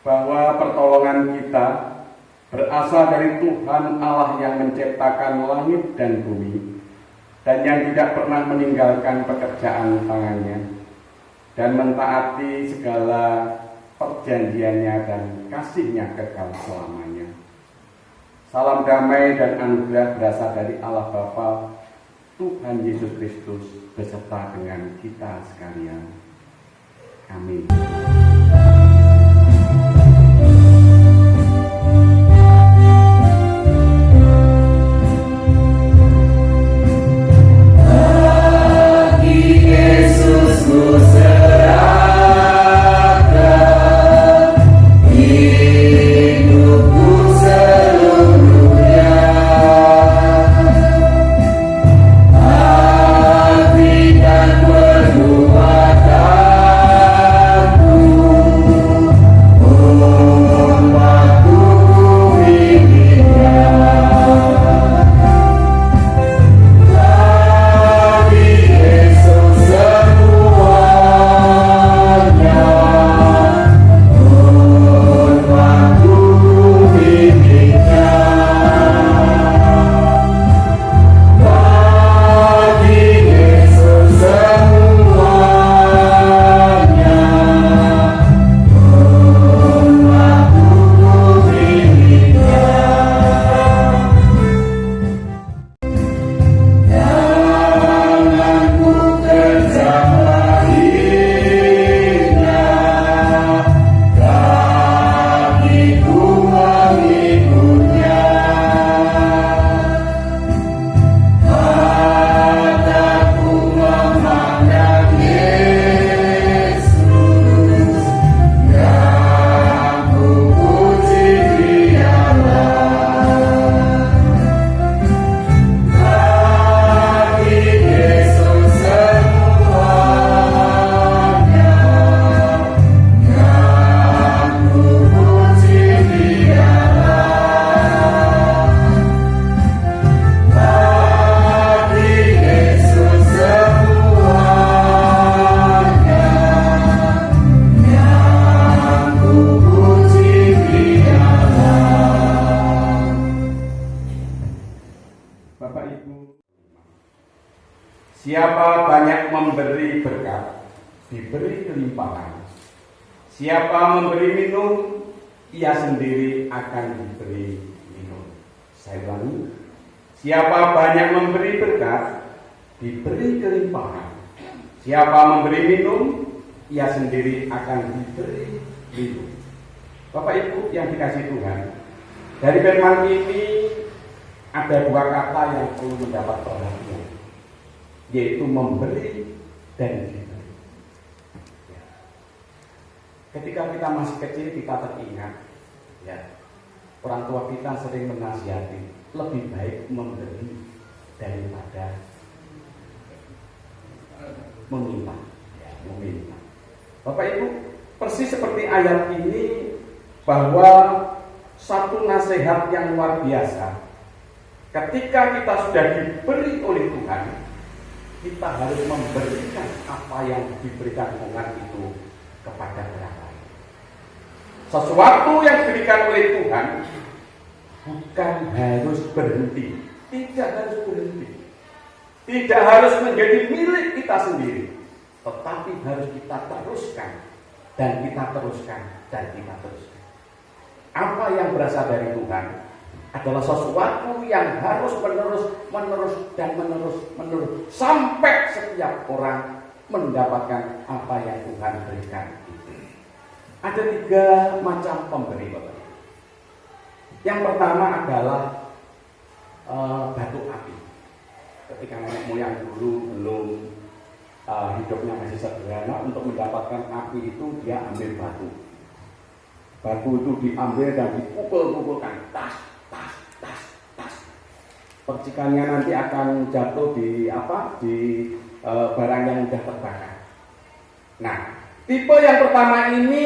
bahwa pertolongan kita berasal dari Tuhan Allah yang menciptakan langit dan bumi dan yang tidak pernah meninggalkan pekerjaan tangannya dan mentaati segala perjanjiannya dan kasihnya kekal selamanya. Salam damai dan anugerah berasal dari Allah Bapa, Tuhan Yesus Kristus beserta dengan kita sekalian. Amin. Siapa banyak memberi berkat, diberi kelimpahan. Siapa memberi minum, ia sendiri akan diberi minum. Saya ulangi. Siapa banyak memberi berkat, diberi kelimpahan. Siapa memberi minum, ia sendiri akan diberi minum. Bapak Ibu yang dikasihi Tuhan, dari firman ini ada dua kata yang perlu mendapat perhatian, yaitu memberi dan diberi. Ketika kita masih kecil, kita teringat, orang tua kita sering menasihati, lebih baik memberi daripada meminta. Bapak Ibu, persis seperti ayat ini, bahwa satu nasihat yang luar biasa, ketika kita sudah diberi oleh Tuhan, kita harus memberikan apa yang diberikan Tuhan itu kepada orang lain. Sesuatu yang diberikan oleh Tuhan bukan harus berhenti, tidak harus berhenti, tidak harus menjadi milik kita sendiri, tetapi harus kita teruskan dan kita teruskan dan kita teruskan. Apa yang berasal dari Tuhan adalah sesuatu yang harus menerus sampai setiap orang mendapatkan apa yang Tuhan berikan. Ada 3 macam pemberi, Bapak. Yang pertama adalah batu api. Ketika nenek moyang dulu belum hidupnya masih sederhana, untuk mendapatkan api itu dia ambil batu. Batu itu diambil dan dipukul-pukulkan, tas. percikannya nanti akan jatuh di barang yang mudah terbakar. Nah, tipe yang pertama ini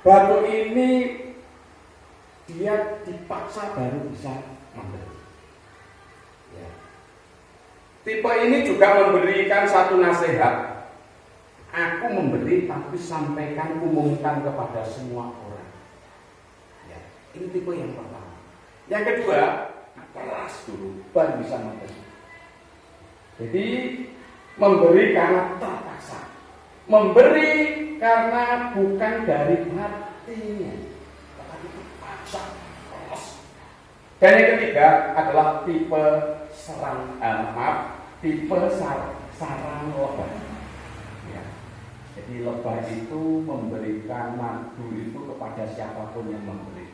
batu ini dia dipaksa baru bisa memberi. Ya. Tipe ini juga memberikan satu nasihat. Aku memberi tapi sampaikan, umumkan kepada semua orang. Ya. Ini tipe yang pertama. Yang kedua, keras dulu baru bisa memberi. Jadi memberi karena terpaksa, memberi karena bukan dari hatinya, tetapi terpaksa, keras. Dan yang ketiga adalah tipe tipe sarang lebah. Ya. Jadi lebah itu memberikan madu itu kepada siapapun yang memberi.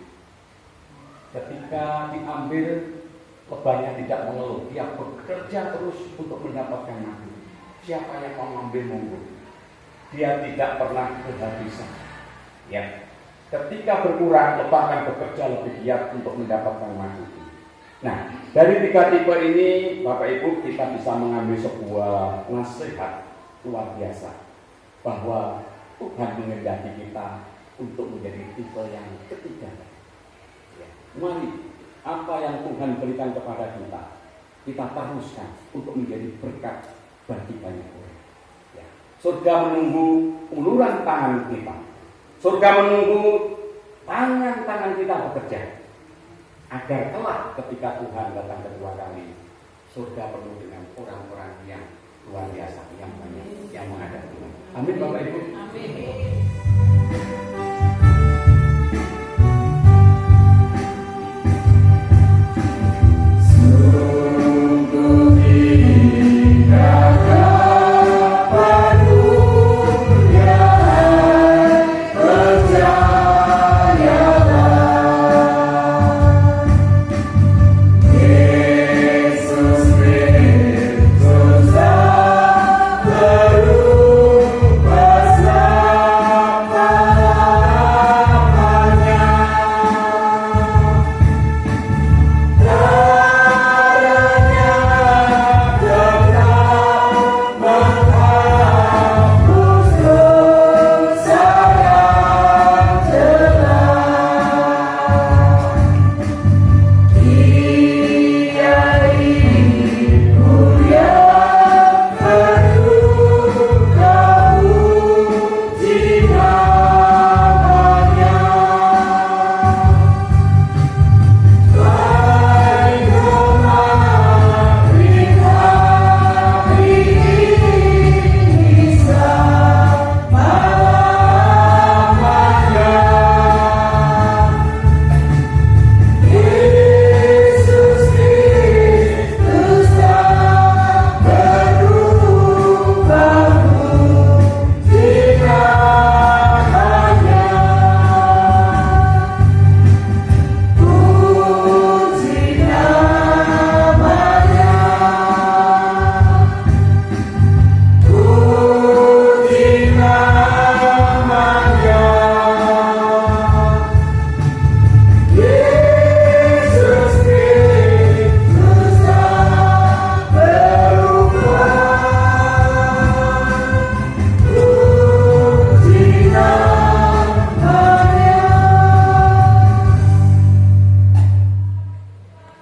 Ketika diambil, lebahnya tidak mengeluh, dia bekerja terus untuk mendapatkan madu. Siapa yang mau mengambil monggo. Dia tidak pernah kehabisan. Ya. Ketika berkurang, lebah akan bekerja lebih giat untuk mendapatkan madu. Nah, dari tiga tipe ini, Bapak Ibu, kita bisa mengambil sebuah nasihat luar biasa bahwa Tuhan menghendaki kita untuk menjadi tipe yang ketiga. Mari, apa yang Tuhan berikan kepada kita teruskan untuk menjadi berkat bagi banyak orang. Ya. Surga menunggu uluran tangan kita. Surga menunggu tangan-tangan kita bekerja. Agar kelak ketika Tuhan datang kedua kali, surga penuh dengan orang-orang yang luar biasa, yang banyak, yang menghadap Tuhan. Amin, Bapak Ibu. Amin.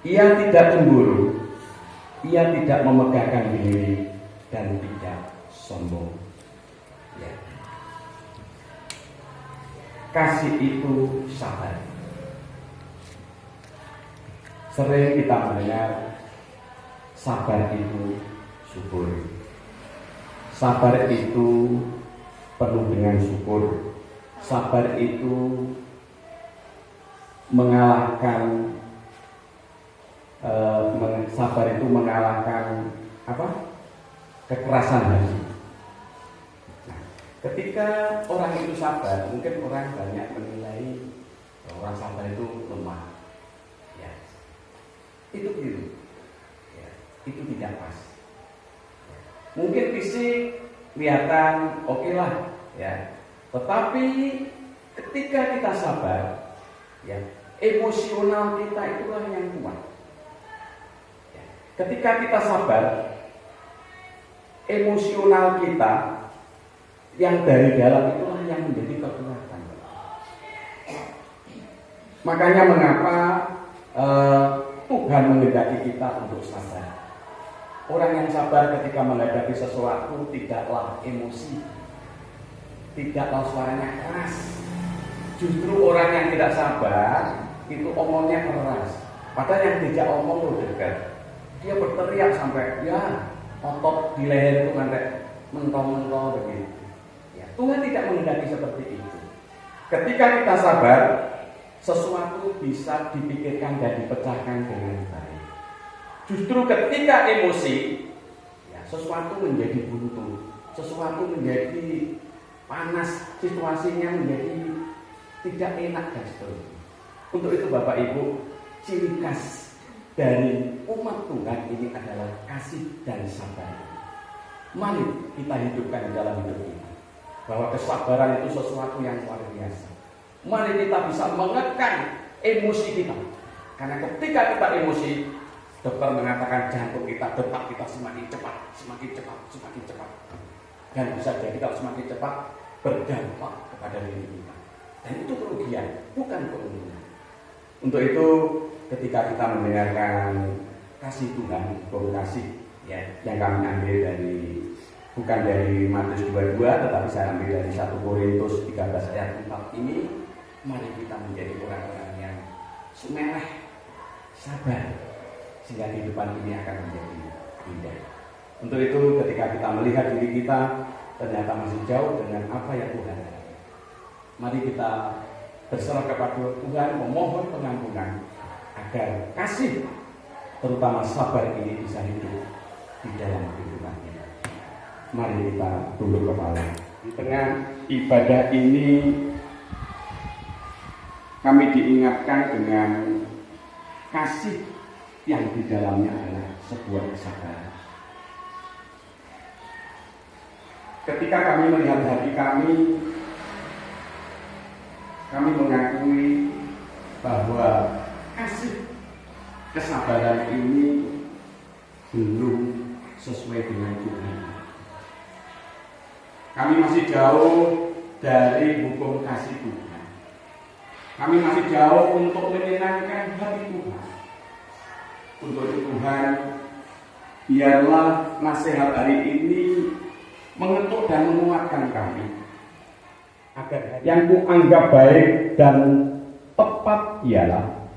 Ia tidak cemburu, ia tidak memegahkan diri dan tidak sombong. Ya. Kasih itu sabar. Sering kita mendengar sabar itu subur. Sabar itu penuh dengan syukur. Sabar itu mengalahkan sabar itu mengalahkan kekerasan hati. Nah, ketika orang itu sabar, mungkin orang banyak menilai orang sabar itu lemah. Ya, itu keliru. Ya, itu tidak pas. Ya. Mungkin fisik kelihatan oke lah, ya. Tetapi ketika kita sabar, ya, Emosional kita itulah yang kuat. Ketika kita sabar, emosional kita yang dari dalam itulah yang menjadi kekuatan. Makanya mengapa Tuhan menghendaki kita untuk sabar. Orang yang sabar ketika menghadapi sesuatu tidaklah emosi, tidaklah suaranya keras. Justru orang yang tidak sabar itu omongnya keras. Padahal yang tidak omong itu dekat. Dia berteriak sampai ya otot di leher itu sampai mentol-mentol begitu. Ya, Tuhan tidak menghendaki seperti itu. Ketika kita sabar, sesuatu bisa dipikirkan dan dipecahkan dengan baik. Justru ketika emosi, ya, sesuatu menjadi buntu, sesuatu menjadi panas, situasinya menjadi tidak enak dan seterusnya. Untuk itu Bapak Ibu, ciri khas dari umat Tuhan ini adalah kasih dan sabar. Mari kita hidupkan di dalam hidup kita, bahwa kesabaran itu sesuatu yang luar biasa. Mari kita bisa mengekang emosi kita, karena ketika kita emosi, dokter mengatakan jantung kita, detak kita semakin cepat, semakin cepat, semakin cepat, dan bisa jadi kalau semakin cepat berdampak kepada diri kita, dan itu kerugian, bukan keuntungan. Untuk itu ketika kita mendengarkan kasih Tuhan, kasih ya, yang kami ambil dari bukan dari Matius 22, tetapi saya ambil dari 1 Korintus 13 ayat 4 ini, mari kita menjadi orang-orang yang sumerah, sabar, sehingga kehidupan ini akan menjadi indah. Untuk itu ketika kita melihat diri kita ternyata masih jauh dengan apa yang Tuhan ada, mari kita berserah kepada Tuhan, memohon pengampunan agar kasih terutama sabar ini bisa hidup di dalam kehidupan kita. Mari kita tunduk kepala. Di tengah ibadah ini kami diingatkan dengan kasih yang di dalamnya adalah sebuah kesabaran. Ketika kami melihat hati kami mengakui bahwa kasih kesabaran ini belum sesuai dengan Tuhan. Kami masih jauh dari hukum kasih Tuhan. Kami masih jauh untuk menyenangkan hati Tuhan. Untuk itu Tuhan, biarlah nasihat hari ini mengetuk dan menguatkan kami, agar yang kuanggap baik dan tepat ialah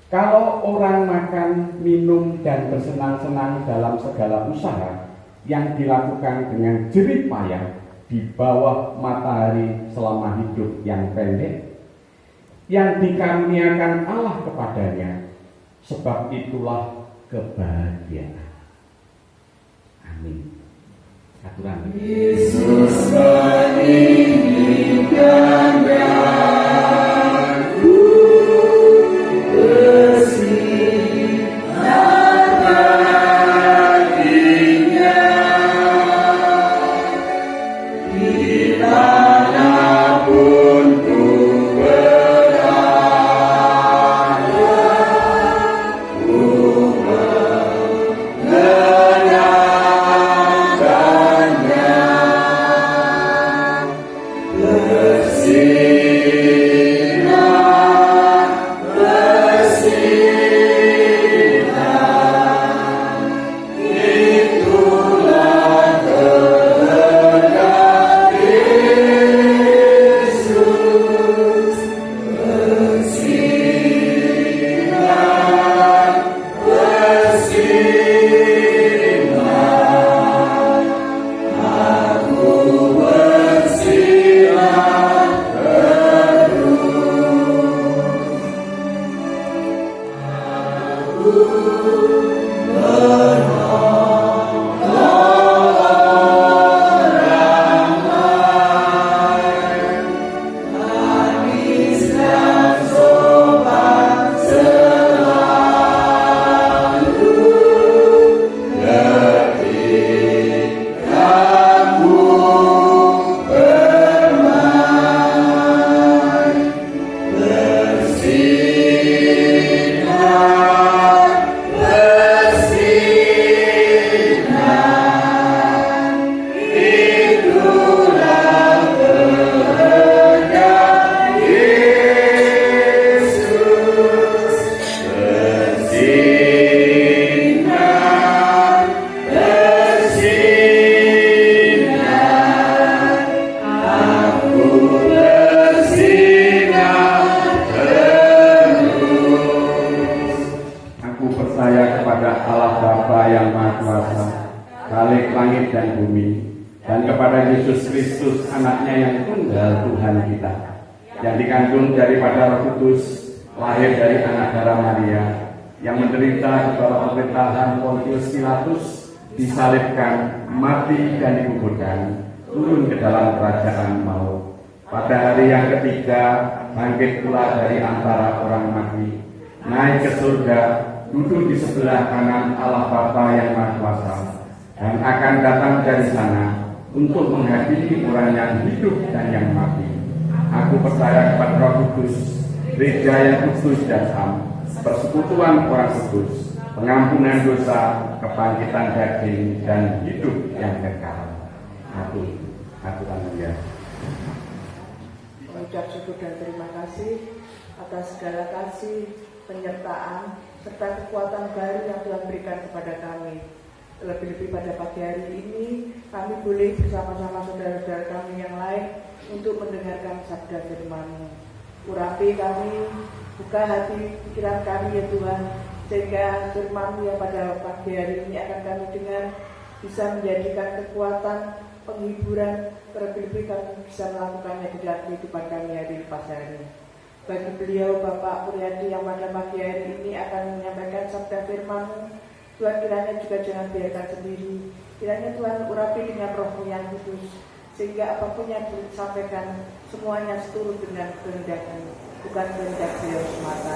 kalau orang makan, minum, dan bersenang-senang dalam segala usaha yang dilakukan dengan jerih payah di bawah matahari selama hidup yang pendek, yang dikaruniakan Allah kepadanya, sebab itulah kebahagiaan. Amin. Aturan Yesus meninggikan aku bersinar baginya dimanapun ku berada, ku bersih. percaya kepada Allah Bapa yang Maha Kuasa, Khalik langit dan bumi, dan kepada Yesus Kristus, anaknya yang tunggal Tuhan kita, yang dikandung daripada Roh Kudus, lahir dari anak darah Maria, yang menderita di bawah pemerintahan Pontius Pilatus, disalibkan, mati dan dikuburkan, turun ke dalam kerajaan maut. Pada hari yang ketiga, bangkit pula dari antara orang mati, naik ke surga, duduk di sebelah kanan Allah Bapa yang Maha Kuasa, dan akan datang dari sana untuk menghadiri orang yang hidup dan yang mati. Aku percaya kepada Roh Kudus, gereja yang kudus dan sam, persekutuan orang kudus, pengampunan dosa, kebangkitan daging, dan hidup yang kekal. Aku haleluya. Mengucap syukur dan terima kasih atas segala kasih, penyertaan, serta kekuatan baru yang Tuhan berikan kepada kami. Lebih-lebih pada pagi hari ini, kami boleh bersama-sama saudara-saudara kami yang lain untuk mendengarkan sabda firman-Mu. Urapi kami, buka hati pikiran kami ya Tuhan, sehingga firman-Mu yang pada pagi hari ini akan kami dengar bisa menjadikan kekuatan, penghiburan, terlebih-lebih kami bisa melakukannya di dalam kehidupan kami hari lepas hari. Bagi beliau Bapak Puryadi yang pada pagi hari ini akan menyampaikan sabda firman-Mu, Tuhan kiranya juga jangan biarkan sendiri. Kiranya Tuhan urapi dengan Roh-Mu yang kudus, sehingga apapun yang disampaikan semuanya seturut dengan kehendak-Mu, bukan kehendak beliau semata.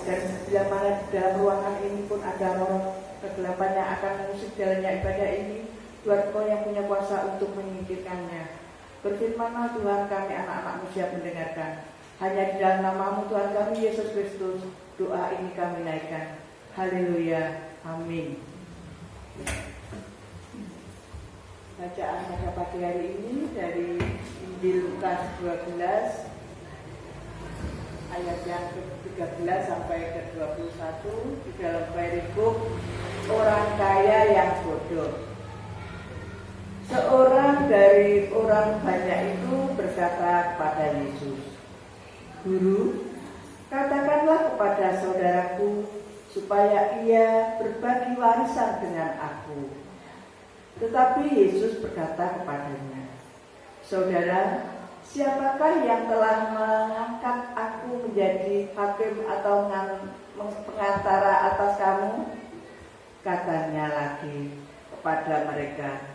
Dan bila mana di dalam ruangan ini pun ada roh kegelapan yang akan mengusik jalannya ibadah ini, Tuhan Kau yang punya kuasa untuk menyingkirkannya. Berfirmanlah Tuhan, kami anak-anak-Mu siap mendengarkan. Hanya di dalam nama-Mu Tuhan kami Yesus Kristus, doa ini kami naikkan. Haleluya, amin. Bacaan pada pagi hari ini dari Injil Lukas 12 ayat yang ke-13 sampai ke-21 di dalam perikop orang kaya yang bodoh. Seorang dari orang banyak itu berkata kepada Yesus, "Guru, katakanlah kepada saudaraku supaya ia berbagi warisan dengan aku." Tetapi Yesus berkata kepadanya, "Saudara, siapakah yang telah mengangkat aku menjadi hakim atau pengantara atas kamu?" Katanya lagi kepada mereka,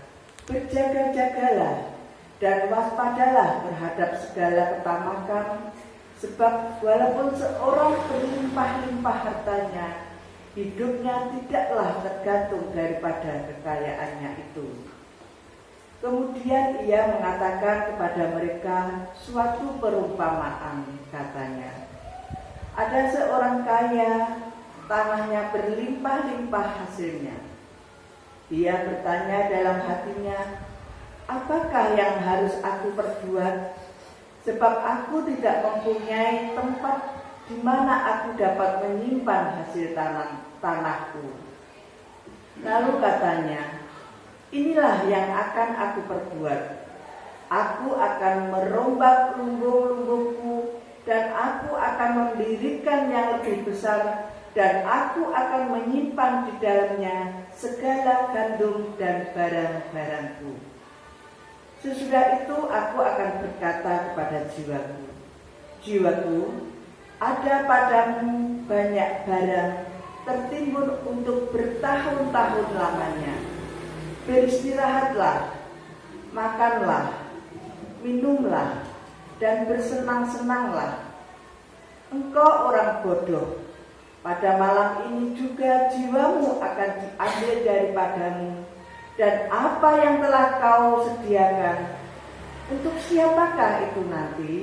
"Berjaga-jagalah dan waspadalah terhadap segala ketamakan, sebab walaupun seorang berlimpah-limpah hartanya, hidupnya tidaklah tergantung daripada kekayaannya itu." Kemudian ia mengatakan kepada mereka suatu perumpamaan, katanya, "Ada seorang kaya, tanahnya berlimpah-limpah hasilnya. Dia bertanya dalam hatinya, apakah yang harus aku perbuat? Sebab aku tidak mempunyai tempat di mana aku dapat menyimpan hasil tanahku." Lalu katanya, "Inilah yang akan aku perbuat. Aku akan merombak lumbung-lumbungku dan aku akan mendirikan yang lebih besar, dan aku akan menyimpan di dalamnya segala gandum dan barang-barangku. Sesudah itu aku akan berkata kepada jiwaku, jiwaku, ada padamu banyak barang tertimbun untuk bertahun-tahun lamanya. Beristirahatlah, makanlah, minumlah, dan bersenang-senanglah. Engkau orang bodoh, pada malam ini juga jiwamu akan diambil daripadamu, dan apa yang telah kau sediakan, untuk siapakah itu nanti?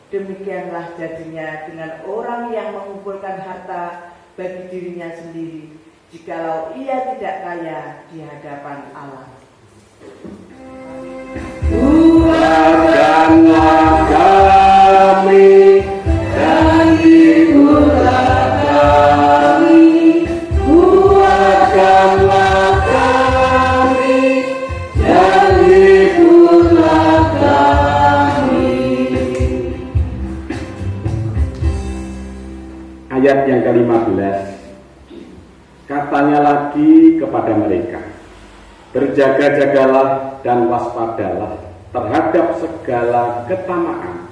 Demikianlah jadinya dengan orang yang mengumpulkan harta bagi dirinya sendiri, jikalau ia tidak kaya di hadapan Allah. Kuatkanlah kami dan hiburlah kami, kuatkanlah kami dan hiburlah kami. Ayat yang ke-15. Katanya lagi kepada mereka, berjaga-jagalah dan waspadalah terhadap segala ketamaan.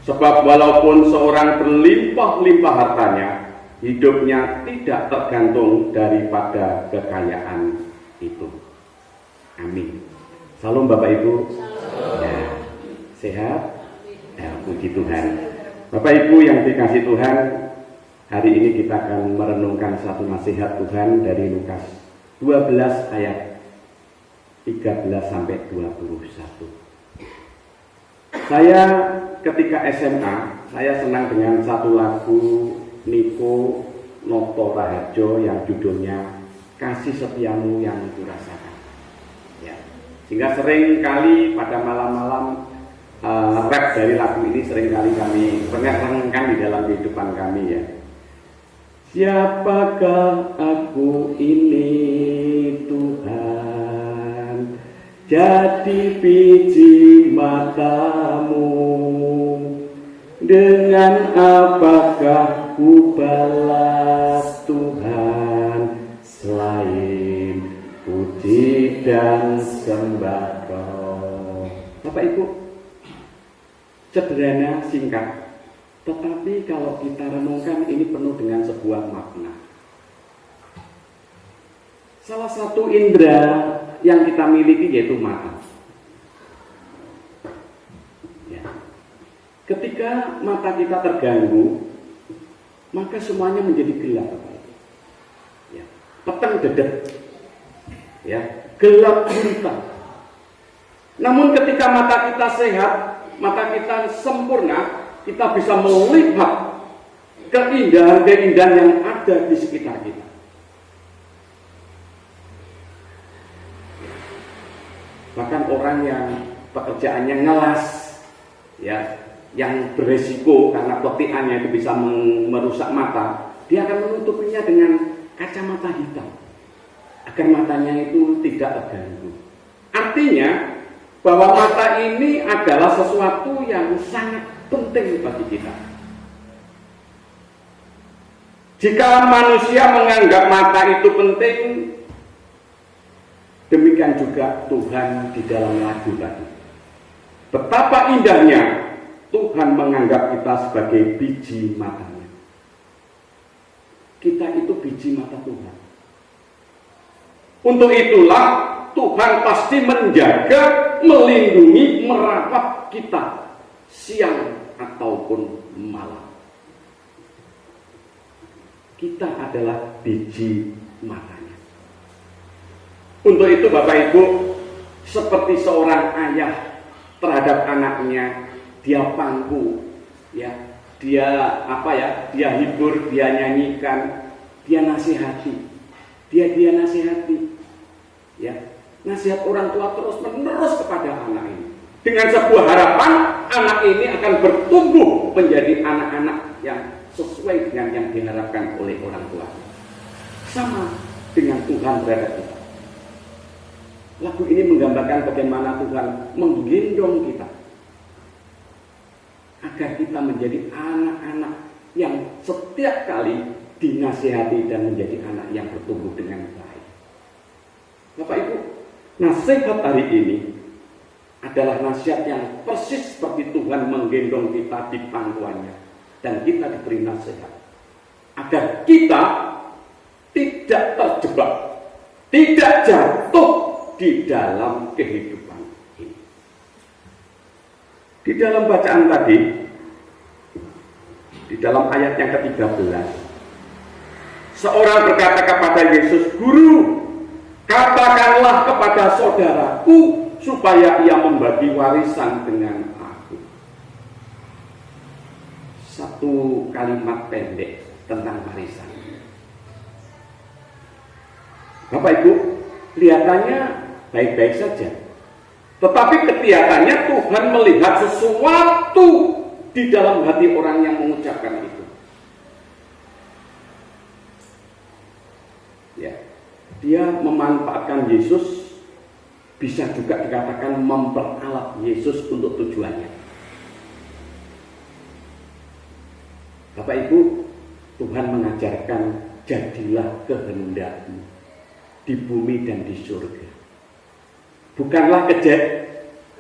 Sebab walaupun seorang berlimpah-limpah hartanya, hidupnya tidak tergantung daripada kekayaan itu. Amin. Salam Bapak Ibu. Ya, sehat? Ya, puji Tuhan. Bapak Ibu yang dikasih Tuhan, hari ini kita akan merenungkan satu nasihat Tuhan dari Lukas 12 ayat 13 sampai 21. Saya ketika SMA, saya senang dengan satu lagu Niko Noto Raharjo yang judulnya Kasih Setiamu Yang Kurasakan. Ya. Sehingga sering kali pada malam-malam rap dari lagu ini sering kali kami renungkan di dalam kehidupan kami ya. Siapakah aku ini Tuhan, jadi biji matamu, dengan apakah ku balas Tuhan, selain puji dan sembah Kau. Bapak Ibu, sederhana, singkat, tetapi kalau kita renungkan ini penuh dengan sebuah makna. Salah satu indera yang kita miliki yaitu mata. Ya. Ketika mata kita terganggu, maka semuanya menjadi gelap. Ya. Peteng dedek, ya, gelap gulita. Namun ketika mata kita sehat, mata kita sempurna, kita bisa melihat keindahan-keindahan yang ada di sekitar kita. Bahkan orang yang pekerjaannya ngelas, ya, yang beresiko karena petiannya itu bisa merusak mata, dia akan menutupinya dengan kacamata hitam agar matanya itu tidak terganggu. Artinya bahwa mata ini adalah sesuatu yang sangat penting bagi kita. Jika manusia menganggap mata itu penting, demikian juga Tuhan di dalam lagu tadi. Betapa indahnya Tuhan menganggap kita sebagai biji matanya. Kita itu biji mata Tuhan. Untuk itulah Tuhan pasti menjaga, melindungi, merawat kita siang ataupun malam. Kita adalah biji matanya. Untuk itu Bapak Ibu, seperti seorang ayah terhadap anaknya, dia pangku, ya, dia dia hibur, dia nyanyikan, dia nasihati, dia nasihati, ya, nasihat orang tua terus menerus kepada anak ini. Dengan sebuah harapan, anak ini akan bertumbuh menjadi anak-anak yang sesuai dengan yang diharapkan oleh orang tua. Sama dengan Tuhan terhadap kita. Lagu ini menggambarkan bagaimana Tuhan menggendong kita agar kita menjadi anak-anak yang setiap kali dinasihati dan menjadi anak yang bertumbuh dengan baik. Bapak Ibu, nasihat hari ini adalah nasihat yang persis seperti Tuhan menggendong kita di pangkuannya dan kita diberi nasihat agar kita tidak terjebak, tidak jatuh di dalam kehidupan ini. Di dalam bacaan tadi, di dalam ayat yang ke-13, seorang berkata kepada Yesus, "Guru, katakanlah kepada saudaraku supaya ia membagi warisan dengan aku." Satu kalimat pendek tentang warisan. Bapak Ibu, kelihatannya baik-baik saja. Tetapi kelihatannya Tuhan melihat sesuatu di dalam hati orang yang mengucapkan itu. Ya, dia memanfaatkan Yesus, bisa juga dikatakan memperalat Yesus untuk tujuannya. Bapak Ibu, Tuhan mengajarkan jadilah kehendakmu di bumi dan di surga. Bukanlah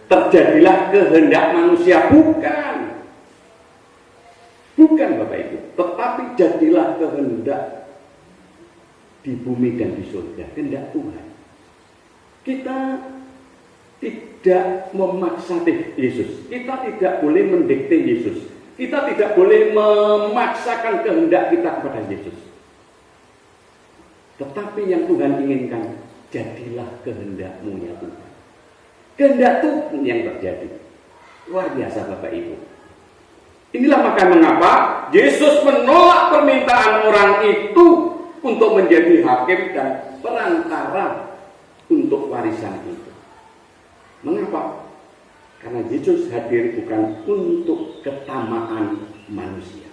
terjadilah kehendak manusia, bukan Bapak Ibu, tetapi jadilah kehendak di bumi dan di surga, kehendak Tuhan. Kita tidak memaksa Yesus, kita tidak boleh mendikte Yesus, kita tidak boleh memaksakan kehendak kita kepada Yesus. Tetapi yang Tuhan inginkan, jadilah kehendak-Mu ya Tuhan. Kehendak Tuhan yang terjadi. Luar biasa Bapak Ibu. Inilah maka mengapa Yesus menolak permintaan orang itu untuk menjadi hakim dan perantara untuk warisan itu. Mengapa? Karena Yesus hadir bukan untuk ketamaan manusia.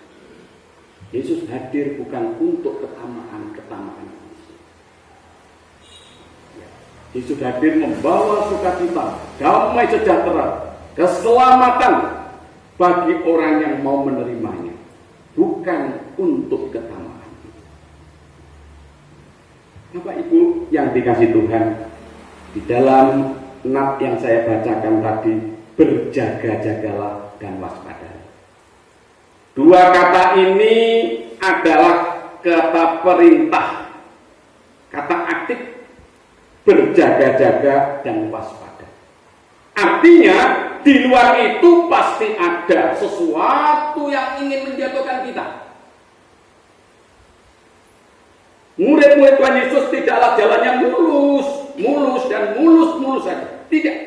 Yesus hadir bukan untuk ketamaan manusia. Yesus hadir membawa sukacita, damai sejahtera, keselamatan bagi orang yang mau menerimanya, bukan untuk ketamaan. Bapak Ibu yang dikasih Tuhan, di dalam nat yang saya bacakan tadi, berjaga-jagalah dan waspada. Dua kata ini adalah kata perintah, kata aktif, berjaga-jaga dan waspada. Artinya di luar itu pasti ada sesuatu yang ingin menjatuhkan kita. Murid-murid Tuhan Yesus tidaklah jalannya mulus saja. Tidak.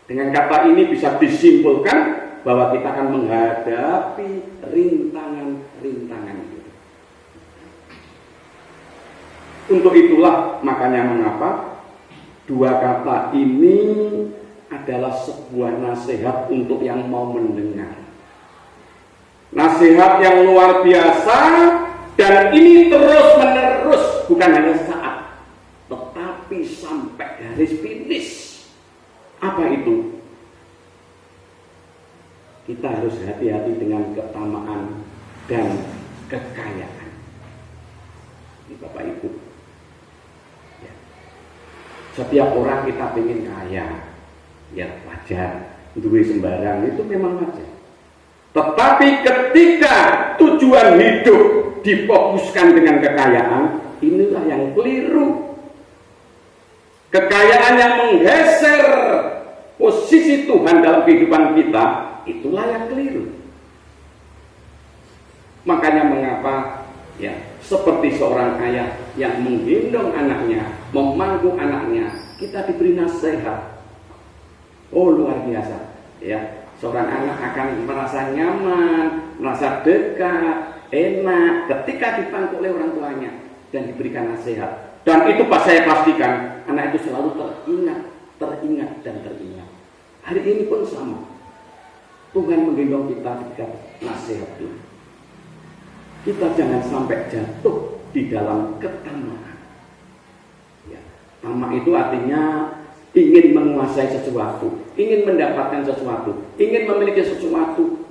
Dengan kata ini bisa disimpulkan bahwa kita akan menghadapi rintangan-rintangan itu. Untuk itulah makanya mengapa dua kata ini adalah sebuah nasihat untuk yang mau mendengar. Nasihat yang luar biasa, dan ini terus-menerus, bukan hanya sesaat, tetapi sampai garis finish. Apa itu? Kita harus hati-hati dengan ketamaan dan kekayaan. Ini Bapak Ibu. Setiap orang kita ingin kaya, ya wajar, duit sembarang itu memang wajar. Tetapi ketika tujuan hidup difokuskan dengan kekayaan, inilah yang keliru. Kekayaan yang menggeser posisi Tuhan dalam kehidupan kita, itulah yang keliru. Makanya mengapa ya, seperti seorang ayah yang menggendong anaknya, memangku anaknya, kita diberi nasihat. Oh luar biasa ya, seorang anak akan merasa nyaman, merasa dekat, enak ketika dipangku oleh orang tuanya dan diberikan nasihat. Dan itu saya pastikan anak itu selalu teringat. Hari ini pun sama, Tuhan menggendong kita ketika nasihat itu. Kita jangan sampai jatuh di dalam ketamaan. Ya, tamak itu artinya ingin menguasai sesuatu, ingin mendapatkan sesuatu, ingin memiliki sesuatu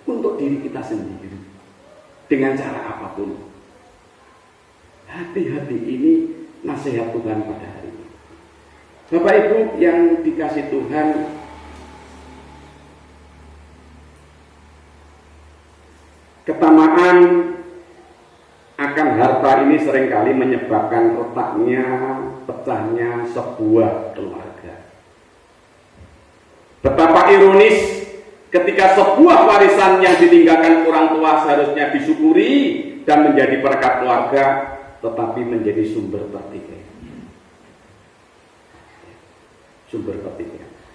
untuk diri kita sendiri dengan cara apapun. Hati-hati, ini nasihat Tuhan pada hari ini. Bapak Ibu yang dikasih Tuhan, ketamaan akan harta ini seringkali menyebabkan retaknya, pecahnya sebuah keluarga. Betapa ironis ketika sebuah warisan yang ditinggalkan orang tua seharusnya disyukuri dan menjadi berkat keluarga, tetapi menjadi sumber pertikaian.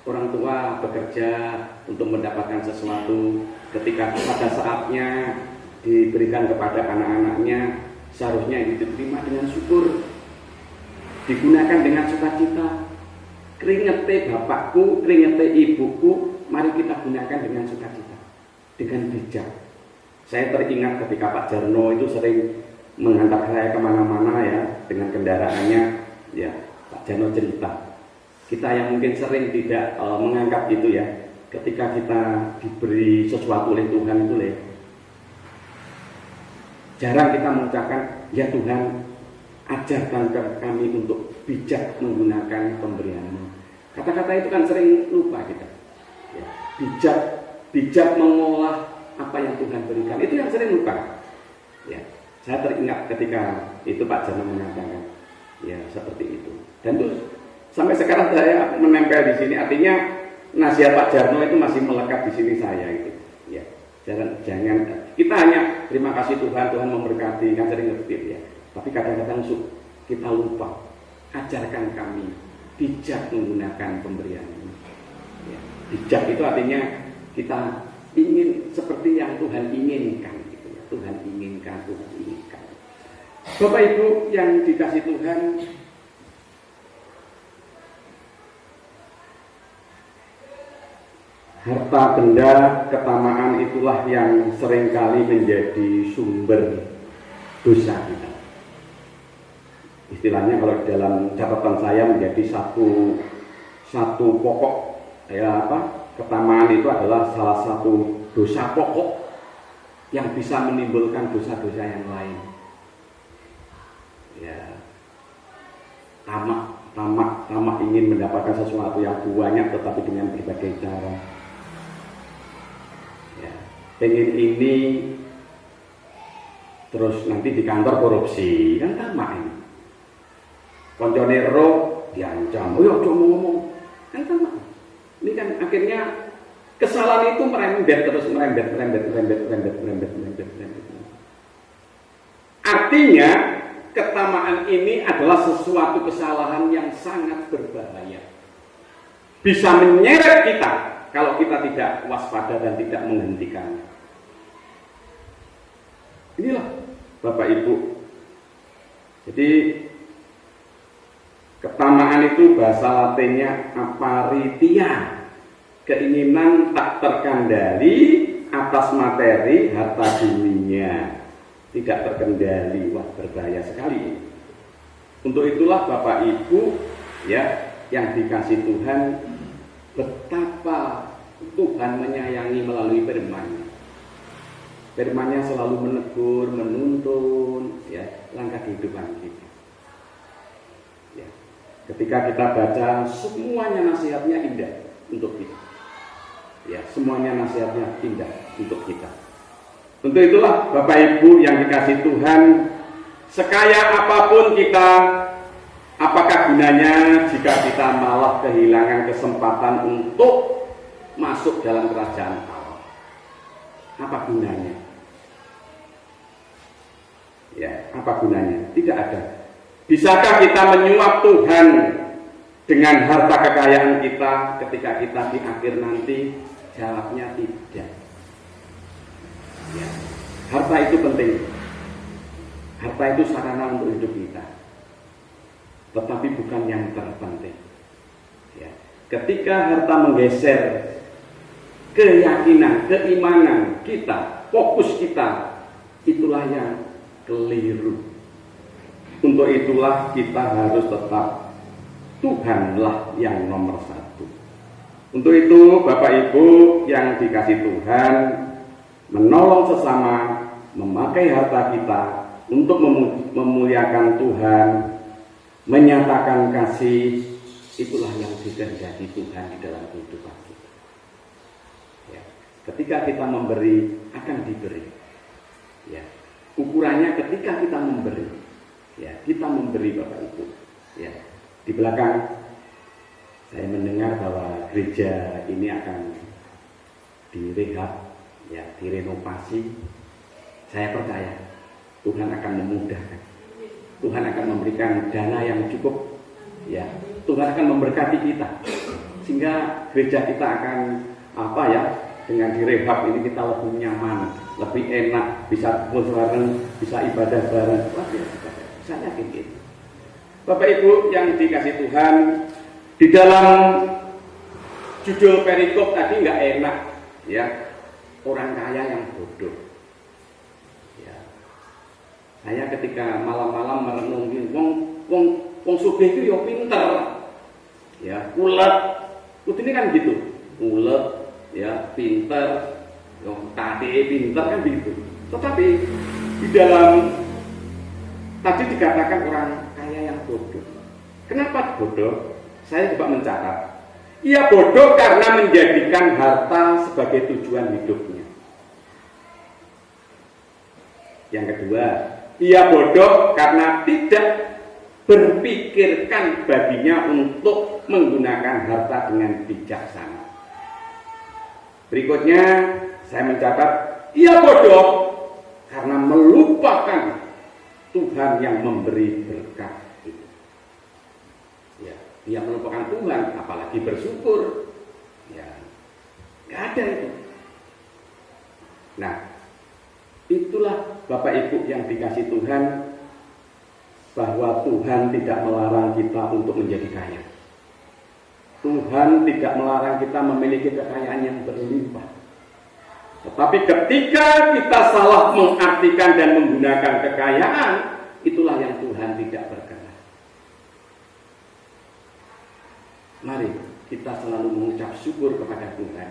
Orang tua bekerja untuk mendapatkan sesuatu, ketika pada saatnya diberikan kepada anak-anaknya, seharusnya itu diterima dengan syukur, digunakan dengan sukacita. Keringetnya bapakku, keringetnya ibuku, mari kita gunakan dengan sukacita, dengan bijak. Saya teringat ketika Pak Jarno itu sering menghantar saya kemana-mana ya dengan kendaraannya, ya Pak Jarno cerita. Kita yang mungkin sering tidak menganggap itu ya, ketika kita diberi sesuatu oleh Tuhan itu Jarang kita mengucapkan, ya Tuhan, ajarkan kami untuk bijak menggunakan pemberian-Mu. Kata-kata itu kan sering lupa kita. Ya, bijak mengolah apa yang Tuhan berikan. Itu yang sering lupa. Ya, saya teringat ketika itu Pak Jarno mengatakan, ya seperti itu. Dan itu sampai sekarang saya menempel di sini. Artinya nasihat Pak Jarno itu masih melekat di sini saya itu. Ya, jangan kita hanya terima kasih Tuhan, Tuhan memberkati, kan sering ngerti ya. Tapi kadang-kadang kita lupa. Ajarkan kami bijak menggunakan pemberian ini. Ya, bijak itu artinya kita ingin seperti yang Tuhan inginkan. Gitu ya. Tuhan inginkan. Bapak Ibu yang dikasih Tuhan, harta benda ketamaan itulah yang seringkali menjadi sumber dosa kita. Istilahnya kalau dalam catatan saya menjadi satu pokok ketamaan itu adalah salah satu dosa pokok yang bisa menimbulkan dosa-dosa yang lain. Ya, tamak ingin mendapatkan sesuatu yang banyak tetapi dengan berbagai cara. Ya, pengen ini terus nanti di kantor korupsi, kan tamak ini. Koncone roh diancam, oh coba ngomong, kan tamak. Ini kan akhirnya kesalahan itu merembet. Artinya ketamaan ini adalah sesuatu kesalahan yang sangat berbahaya. Bisa menyeret kita kalau kita tidak waspada dan tidak menghentikannya. Inilah Bapak Ibu. Jadi ketamaan itu bahasa Latinnya aparitia, keinginan tak terkendali atas materi harta dunia, tidak terkendali. Wah, berbahaya sekali. Untuk itulah Bapak Ibu ya yang dikasih Tuhan, betapa Tuhan menyayangi melalui firman-Nya. Firman-Nya selalu menegur, menuntun ya langkah kehidupan kita. Ya. Ketika kita baca, semuanya nasihatnya indah untuk kita. Ya, semuanya nasihatnya indah untuk kita. Untuk itulah Bapak Ibu yang dikasih Tuhan, sekaya apapun kita, apakah gunanya jika kita malah kehilangan kesempatan untuk masuk dalam kerajaan Allah? Apa gunanya? Ya, apa gunanya? Tidak ada. Bisakah kita menyuap Tuhan dengan harta kekayaan kita ketika kita di akhir nanti? Jawabnya tidak. Ya. Harta itu penting. Harta itu sarana untuk hidup kita, tetapi bukan yang terpenting. Ya. Ketika harta menggeser keyakinan, keimanan kita, fokus kita, itulah yang keliru. Untuk itulah kita harus tetap Tuhanlah yang nomor satu. Untuk itu Bapak Ibu yang dikasih Tuhan, menolong sesama, memakai harta kita untuk memuliakan Tuhan, menyatakan kasih, itulah yang dikehendaki Tuhan di dalam kehidupan kita. Ya. Ketika kita memberi, akan diberi. Ya. Ukurannya ketika kita memberi, ya, kita memberi Bapak Ibu. Ya. Di belakang saya mendengar bahwa gereja ini akan direhab, ya, direnovasi. Saya percaya Tuhan akan memudahkan. Tuhan akan memberikan dana yang cukup, ya. Tuhan akan memberkati kita sehingga gereja kita akan dengan direhab ini kita lebih nyaman, lebih enak, bisa kumpul bareng, bisa ibadah bareng. Wah, saya yakin gitu. Bapak Ibu yang dikasih Tuhan, di dalam judul perikop tadi nggak enak, ya, orang kaya yang bodoh. Ya. Saya ketika malam-malam merenungi, wong sugih itu ya pinter, ya, ulet, ini kan gitu, ulet, ya, pinter, tadi pinter kan begitu. Tetapi Di dalam tadi dikatakan orang kaya yang bodoh. Kenapa bodoh? Saya coba mencatat. Ia bodoh karena menjadikan harta sebagai tujuan hidupnya. Yang kedua, ia bodoh karena tidak berpikirkan baginya untuk menggunakan harta dengan bijaksana. Berikutnya, saya mencatat, ia bodoh karena melupakan Tuhan yang memberi berkat. Dia melupakan Tuhan, apalagi bersyukur. Ya, nggak ada itu. Nah, itulah Bapak Ibu yang dikasih Tuhan, bahwa Tuhan tidak melarang kita untuk menjadi kaya. Tuhan tidak melarang kita memiliki kekayaan yang berlimpah. Tetapi ketika kita salah mengartikan dan menggunakan kekayaan, itulah yang Tuhan tidak berkenan. Mari kita selalu mengucap syukur kepada Tuhan.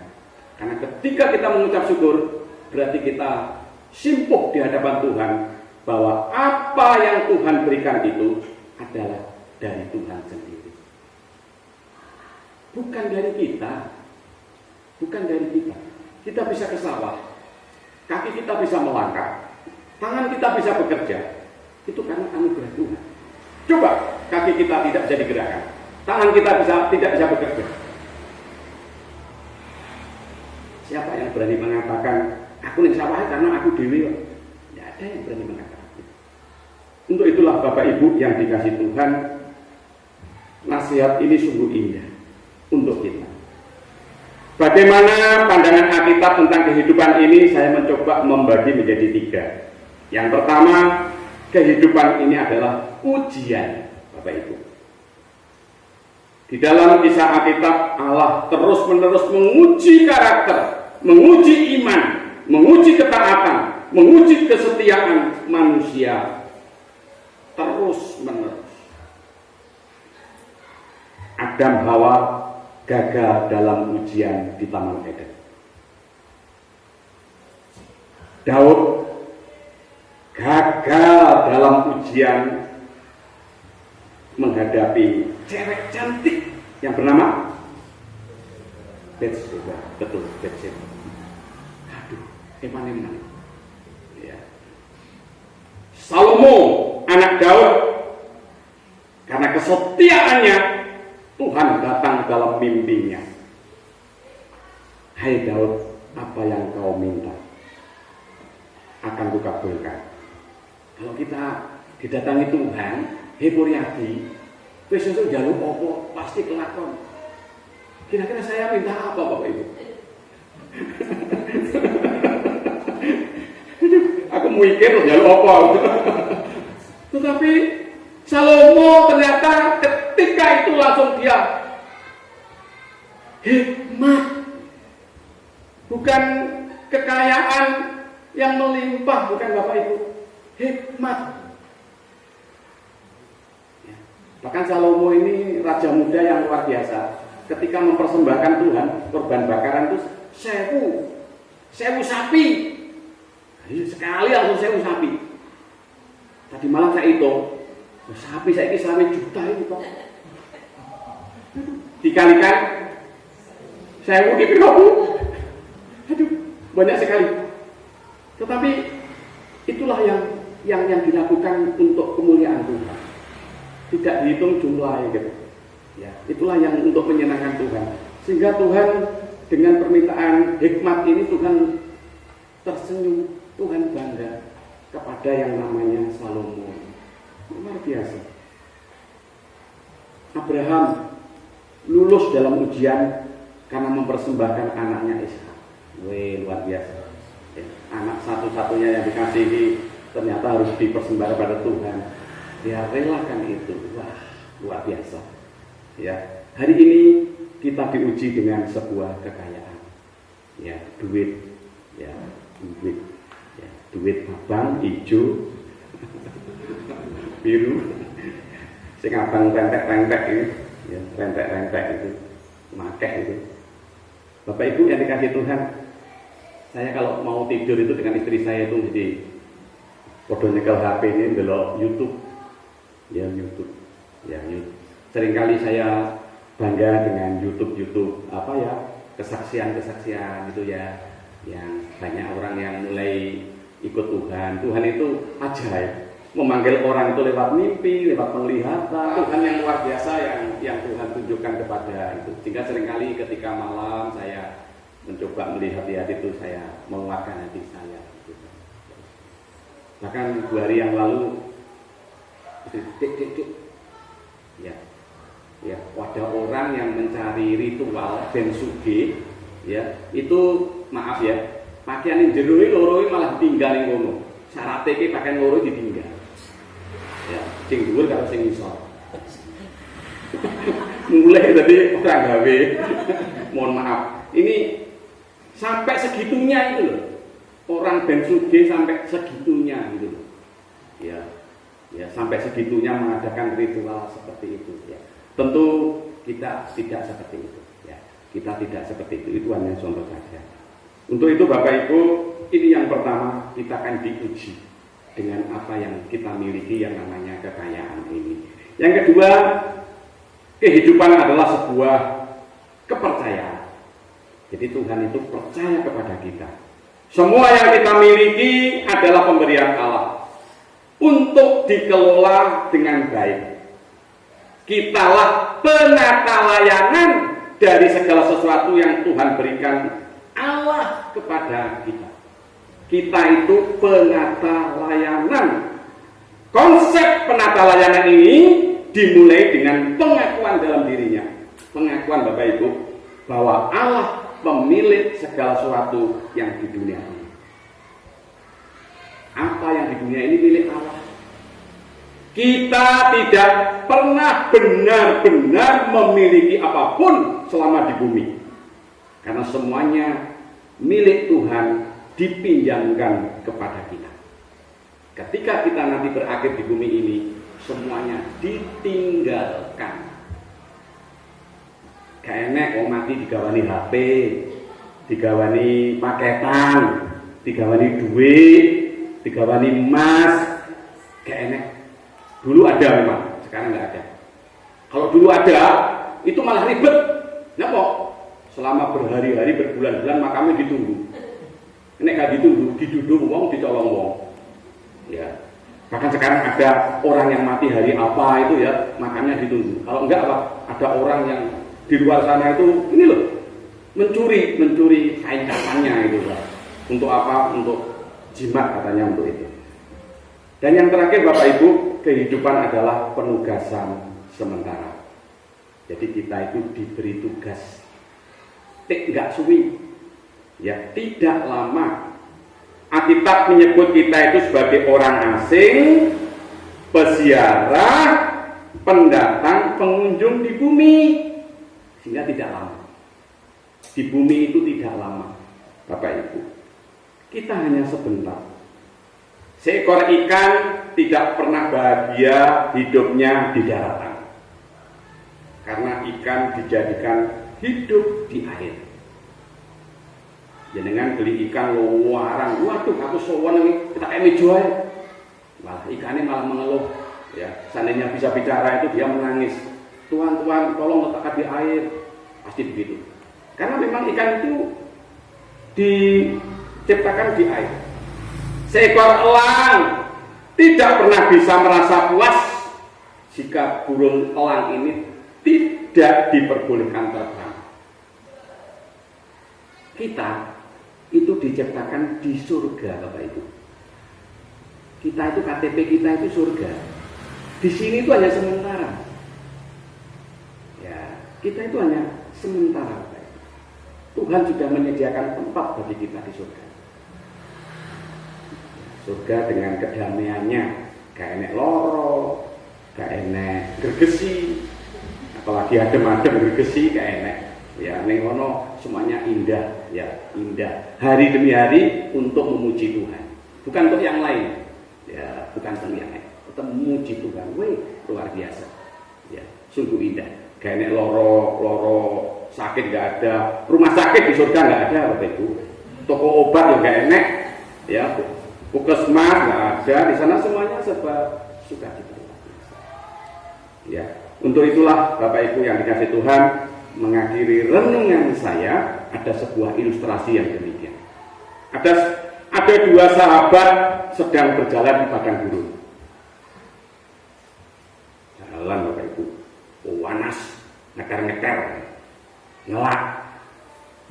Karena ketika kita mengucap syukur, berarti kita simpuh di hadapan Tuhan bahwa apa yang Tuhan berikan itu adalah dari Tuhan sendiri. Bukan dari kita. Bukan dari kita. Kita bisa ke sawah, kaki kita bisa melangkah, tangan kita bisa bekerja. Itu karena anugerah Tuhan. Coba kaki kita tidak bisa digerakkan, tangan kita tidak bisa bekerja. Siapa yang berani mengatakan aku ning sawah karena aku dewi? Tidak ada yang berani mengatakan itu. Untuk itulah Bapak Ibu yang dikasih Tuhan, nasihat ini sungguh indah untuk kita. Bagaimana pandangan Alkitab tentang kehidupan ini? Saya mencoba membagi menjadi 3. Yang pertama, kehidupan ini adalah ujian, Bapak Ibu. Di dalam kisah Alkitab, Allah terus-menerus menguji karakter, menguji iman, menguji ketaatan, menguji kesetiaan manusia terus-menerus. Adam Hawa gagal dalam ujian di Taman Eden. Daud gagal dalam ujian menghadapi cewek cantik yang bernama Bathsheba. Betul, Bathsheba. Aduh, eman-eman. Ya. Salomo, anak Daud, karena kesetiaannya Tuhan datang dalam mimpinya. Hai Daud, apa yang kau minta akan kukabulkan. Kalau kita didatangi Tuhan, Hepuriadi, besok jalur opo pasti kelakon. Kira-kira saya minta apa Bapak Ibu? Aku mikir jalur opo. Tetapi Salomo ternyata ketika itu langsung dia hikmat, bukan kekayaan yang melimpah, bukan Bapak Ibu, hikmat. Bahkan Salomo ini raja muda yang luar biasa. Ketika mempersembahkan Tuhan korban bakaran itu 1000 sapi. Sekali langsung 1000 sapi. Tadi malam saya hitung, sapi saya ini 1 juta ini kok. Dikalikan 1000 di pirabu. Aduh, banyak sekali. Tetapi itulah yang dilakukan untuk kemuliaan Tuhan. Tidak dihitung jumlahnya gitu. Ya, itulah yang untuk menyenangkan Tuhan. Sehingga Tuhan dengan permintaan hikmat ini Tuhan tersenyum, Tuhan bangga kepada yang namanya Salomo. Luar biasa. Abraham lulus dalam ujian karena mempersembahkan anaknya Ishak. Luar biasa. Ya, anak satu-satunya yang dikasihi ternyata harus dipersembahkan pada Tuhan. Dia relakan itu. Wah, luar biasa. Ya, hari ini kita diuji dengan sebuah kekayaan. Ya, duit. Ya, duit. Ya, duit abang hijau, biru. Sing abang rentek-rentek itu, ya, rentek-rentek itu, makeh itu. Bapak Ibu yang dikasih Tuhan, saya kalau mau tidur itu dengan istri saya itu mesti Podo nyekel HP ini delok YouTube. Ya YouTube. Ya YouTube. Seringkali saya bangga dengan YouTube apa ya, kesaksian-kesaksian itu ya, yang banyak orang yang mulai ikut Tuhan. Tuhan itu ajaib, memanggil orang itu lewat mimpi, lewat penglihatan. Tuhan yang luar biasa yang Tuhan tunjukkan kepada itu. Sehingga seringkali ketika malam saya mencoba melihat itu, saya menguatkan hati saya. Bahkan 2 hari yang lalu, ya, ada orang yang mencari ritual ben sugih, ya, itu maaf ya, pakaian yang jero loro malah tinggal ning ngono. Syaratnya iki pakaian loro ditinggal. Ya, sing dhuwur karo sing ngisor. Mulai tadi orang gawe. Mohon maaf. Ini sampai segitunya itu loh. Orang ben sugih sampai segitunya gitu loh. Ya, sampai segitunya mengadakan ritual seperti itu ya. Tentu kita tidak seperti itu ya. Kita tidak seperti itu hanya contoh saja. Untuk itu Bapak Ibu, ini yang pertama, kita akan diuji dengan apa yang kita miliki yang namanya kekayaan ini. Yang kedua, kehidupan adalah sebuah kepercayaan. Jadi Tuhan itu percaya kepada kita. Semua yang kita miliki adalah pemberian Allah untuk dikelola dengan baik. Kitalah penata layanan dari segala sesuatu yang Tuhan berikan Allah kepada kita. Kita itu penata layanan. Konsep penata layanan ini dimulai dengan pengakuan dalam dirinya. Pengakuan Bapak Ibu bahwa Allah pemilik segala sesuatu yang di dunia ini. Apa yang di dunia ini milik Allah. Kita tidak pernah benar-benar memiliki apapun selama di bumi. Karena semuanya milik Tuhan dipinjamkan kepada kita. Ketika kita nanti berakhir di bumi ini, semuanya ditinggalkan. Gak enek wong mati digawani HP, digawani paketan, digawani duit, digawani emas. Gak enek. Dulu ada memang, sekarang nggak ada. Kalau dulu ada, itu malah ribet. Kenapa? Selama berhari-hari, berbulan-bulan makamnya ditunggu. Nek gak ditunggu, diduduk wong, dicolong wong. Ya. Bahkan sekarang ada orang yang mati hari apa itu ya, makamnya ditunggu. Kalau enggak apa? Ada orang yang di luar sana itu ini loh, mencuri kain kafannya itu Pak. Untuk apa? Untuk jimat katanya untuk itu. Dan yang terakhir Bapak Ibu, kehidupan adalah penugasan sementara. Jadi kita itu diberi tugas. Enggak suwi. Ya, tidak lama. Alkitab menyebut kita itu sebagai orang asing, peziarah, pendatang, pengunjung di bumi. Sehingga tidak lama. Di bumi itu tidak lama, Bapak Ibu. Kita hanya sebentar. Seekor ikan tidak pernah bahagia hidupnya di daratan. Karena ikan dijadikan hidup di air. Jenengan beli ikan luaran, waduh aku sowan ini kita kayak jual. Malah ikannya malah mengeluh. Ya, seandainya bisa bicara itu dia menangis. Tuhan, tolong letakkan di air. Pasti begitu. Karena memang ikan itu diciptakan di air. Seekor elang tidak pernah bisa merasa puas jika burung elang ini tidak diperbolehkan terbang. Kita itu diciptakan di surga, Bapak Ibu. Kita itu KTP kita itu surga. Di sini itu hanya sementara. Ya, kita itu hanya sementara, Bapak Ibu. Tuhan sudah menyediakan tempat bagi kita di surga. Surga dengan kedamaiannya, gak enek loro, gak enek gergesi, apalagi adem-adem gergesi gak enek. Ya, ning ngono semuanya indah, ya, indah. Hari demi hari untuk memuji Tuhan. Bukan untuk yang lain. Ya, bukan untuk yang lain. Untuk memuji Tuhan. Wih, luar biasa. Ya, sungguh indah. Gak enek loro sakit gak ada. Rumah sakit di surga gak ada, Bapak Ibu. Toko obat juga gak enek. Ya, Puskesmas nggak ada, di sana semuanya serba sukacita. Ya, untuk itulah Bapak Ibu yang dikasih Tuhan, mengakhiri renungan saya ada sebuah ilustrasi yang demikian. Ada dua sahabat sedang berjalan di padang gurun. Jalan Bapak Ibu, panas, ngeker-ngeker, ngelak.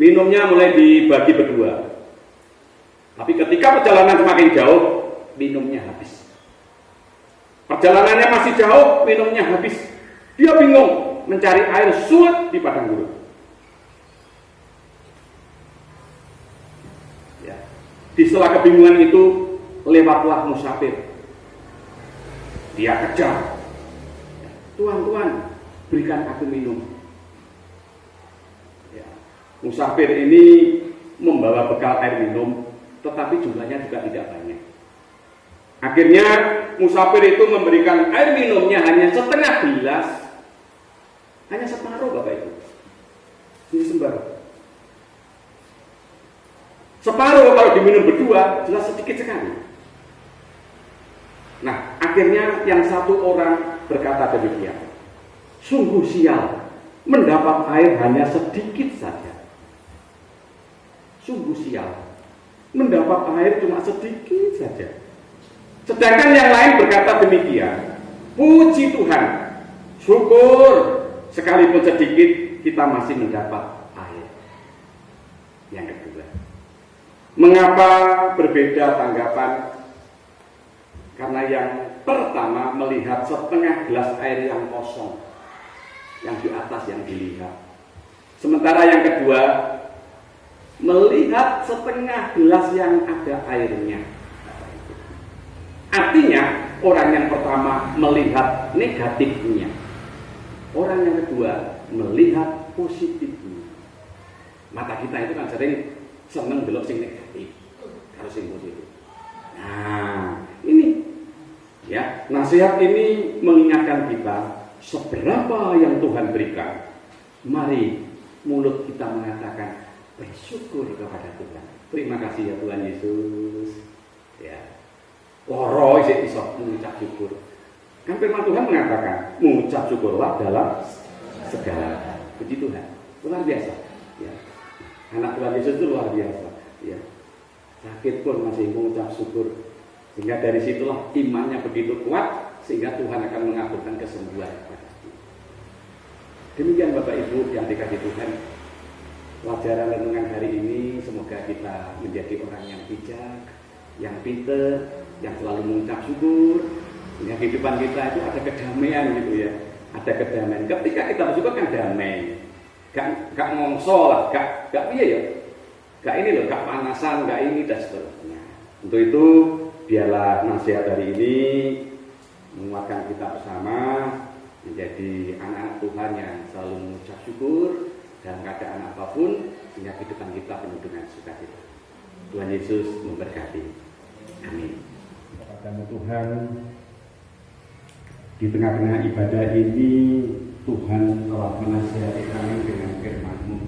Minumnya mulai dibagi berdua. Tapi ketika perjalanan semakin jauh, minumnya habis. Perjalanannya masih jauh, minumnya habis. Dia bingung mencari air sulit di padang gurun. Ya. Di sela kebingungan itu lewatlah musafir. Dia kejar. Tuan, berikan aku minum. Ya. Musafir ini membawa bekal air minum, tetapi jumlahnya juga tidak banyak. Akhirnya musafir itu memberikan air minumnya hanya setengah gelas, hanya separuh Bapak Ibu. Ini separuh. Separuh kalau diminum berdua jelas sedikit sekali. Nah, akhirnya yang satu orang berkata demikian, sungguh sial, mendapat air hanya sedikit saja. Sungguh sial, mendapat air cuma sedikit saja. Sedangkan yang lain berkata demikian, puji Tuhan, syukur, sekalipun sedikit kita masih mendapat air. Yang kedua, mengapa berbeda tanggapan? Karena yang pertama melihat setengah gelas air yang kosong, yang di atas yang dilihat. Sementara yang kedua melihat setengah gelas yang ada airnya. Artinya orang yang pertama melihat negatifnya, orang yang kedua melihat positifnya. Mata kita itu kan sering seneng belok sing negatif, harus sing positif. Nah, ini ya, nasihat ini mengingatkan kita seberapa yang Tuhan berikan. Mari mulut kita mengatakan bersyukur kepada Tuhan. Terima kasih ya Tuhan Yesus. Ya. Loro isih iso mengucap syukur. Kan firman Tuhan mengatakan, mengucap syukurlah dalam segala hal. Puji Tuhan. Luar biasa. Ya. Anak Tuhan Yesus itu luar biasa. Ya. Sakit pun masih mengucap syukur. Sehingga dari situlah imannya begitu kuat sehingga Tuhan akan mengabulkan kesembuhan kepada kita. Demikian Bapak Ibu yang dikasihi Tuhan. Pelajaran renungan hari ini semoga kita menjadi orang yang bijak, yang pintar, yang selalu mengucap syukur, sehingga kehidupan kita itu ada kedamaian gitu ya, ada kedamaian. Ketika kita bersyukur kan damai, gak ngongso lah, gak iya ya, gak ini loh, gak panasan, gak ini dan seterusnya. Untuk itu biarlah nasihat hari ini menguatkan kita bersama menjadi anak-anak Tuhan yang selalu mengucap syukur dalam keadaan apapun, sehingga kehidupan kita penuh dengan sukacita. Tuhan Yesus memberkati. Amin. Kepadamu Tuhan, di tengah-tengah ibadah ini Tuhan telah menasihati kami dengan firman-Mu.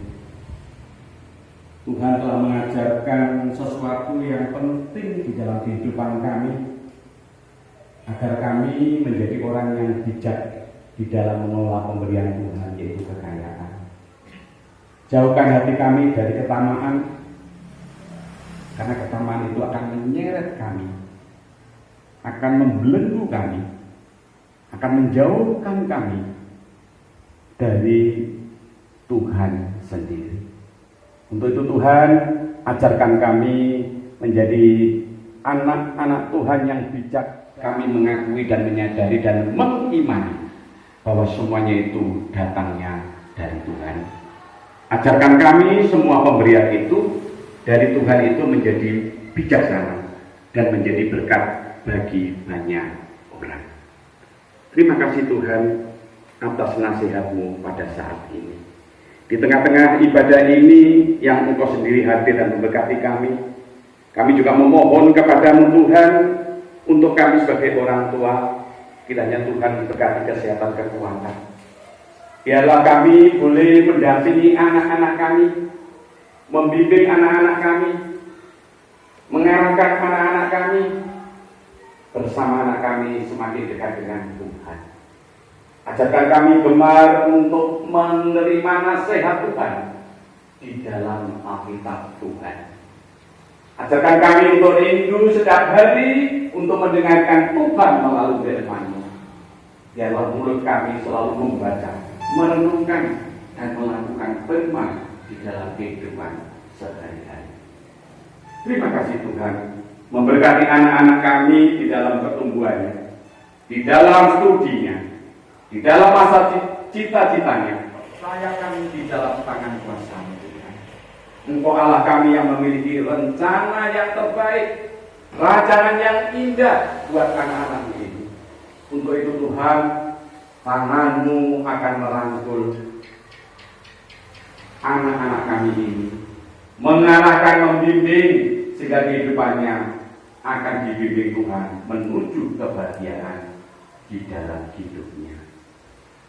Tuhan telah mengajarkan sesuatu yang penting di dalam kehidupan kami, agar kami menjadi orang yang bijak di dalam mengelola pemberian Tuhan, yaitu kekayaan. Jauhkan hati kami dari ketamaan, karena ketamaan itu akan menyeret kami, akan membelenggu kami, akan menjauhkan kami dari Tuhan sendiri. Untuk itu Tuhan, ajarkan kami menjadi anak-anak Tuhan yang bijak. Kami mengakui dan menyadari dan mengimani bahwa semuanya itu datangnya dari Tuhan. Ajarkan kami semua pemberian itu dari Tuhan itu menjadi bijaksana dan menjadi berkat bagi banyak orang. Terima kasih Tuhan atas nasihat-Mu pada saat ini. Di tengah-tengah ibadah ini yang Engkau sendiri hadir dan memberkati kami juga memohon kepadamu Tuhan, untuk kami sebagai orang tua, kiranya Tuhan berkati kesehatan kekuatan. Biarlah kami boleh mendampingi anak-anak kami, membimbing anak-anak kami, mengarahkan anak-anak kami bersama anak kami semakin dekat dengan Tuhan. Ajarkan kami gemar untuk menerima nasihat Tuhan di dalam Alkitab Tuhan. Ajarkan kami untuk rindu setiap hari untuk mendengarkan Tuhan melalui firman-Nya. Biarlah mulut kami selalu membaca, merenungkan, dan melakukan firman di dalam kehidupan sehari-hari. Terima kasih Tuhan, memberkati anak-anak kami di dalam pertumbuhannya, di dalam studinya, di dalam masa cita-citanya. Percaya kami di dalam tangan kuasa Tuhan. Engkau Allah kami yang memiliki rencana yang terbaik, rancangan yang indah buat anak-anak ini. Untuk itu Tuhan, tangan-Mu akan merangkul anak-anak kami ini, mengarahkan, membimbing, sehingga kehidupannya akan dibimbing Tuhan menuju kebahagiaan di dalam hidupnya.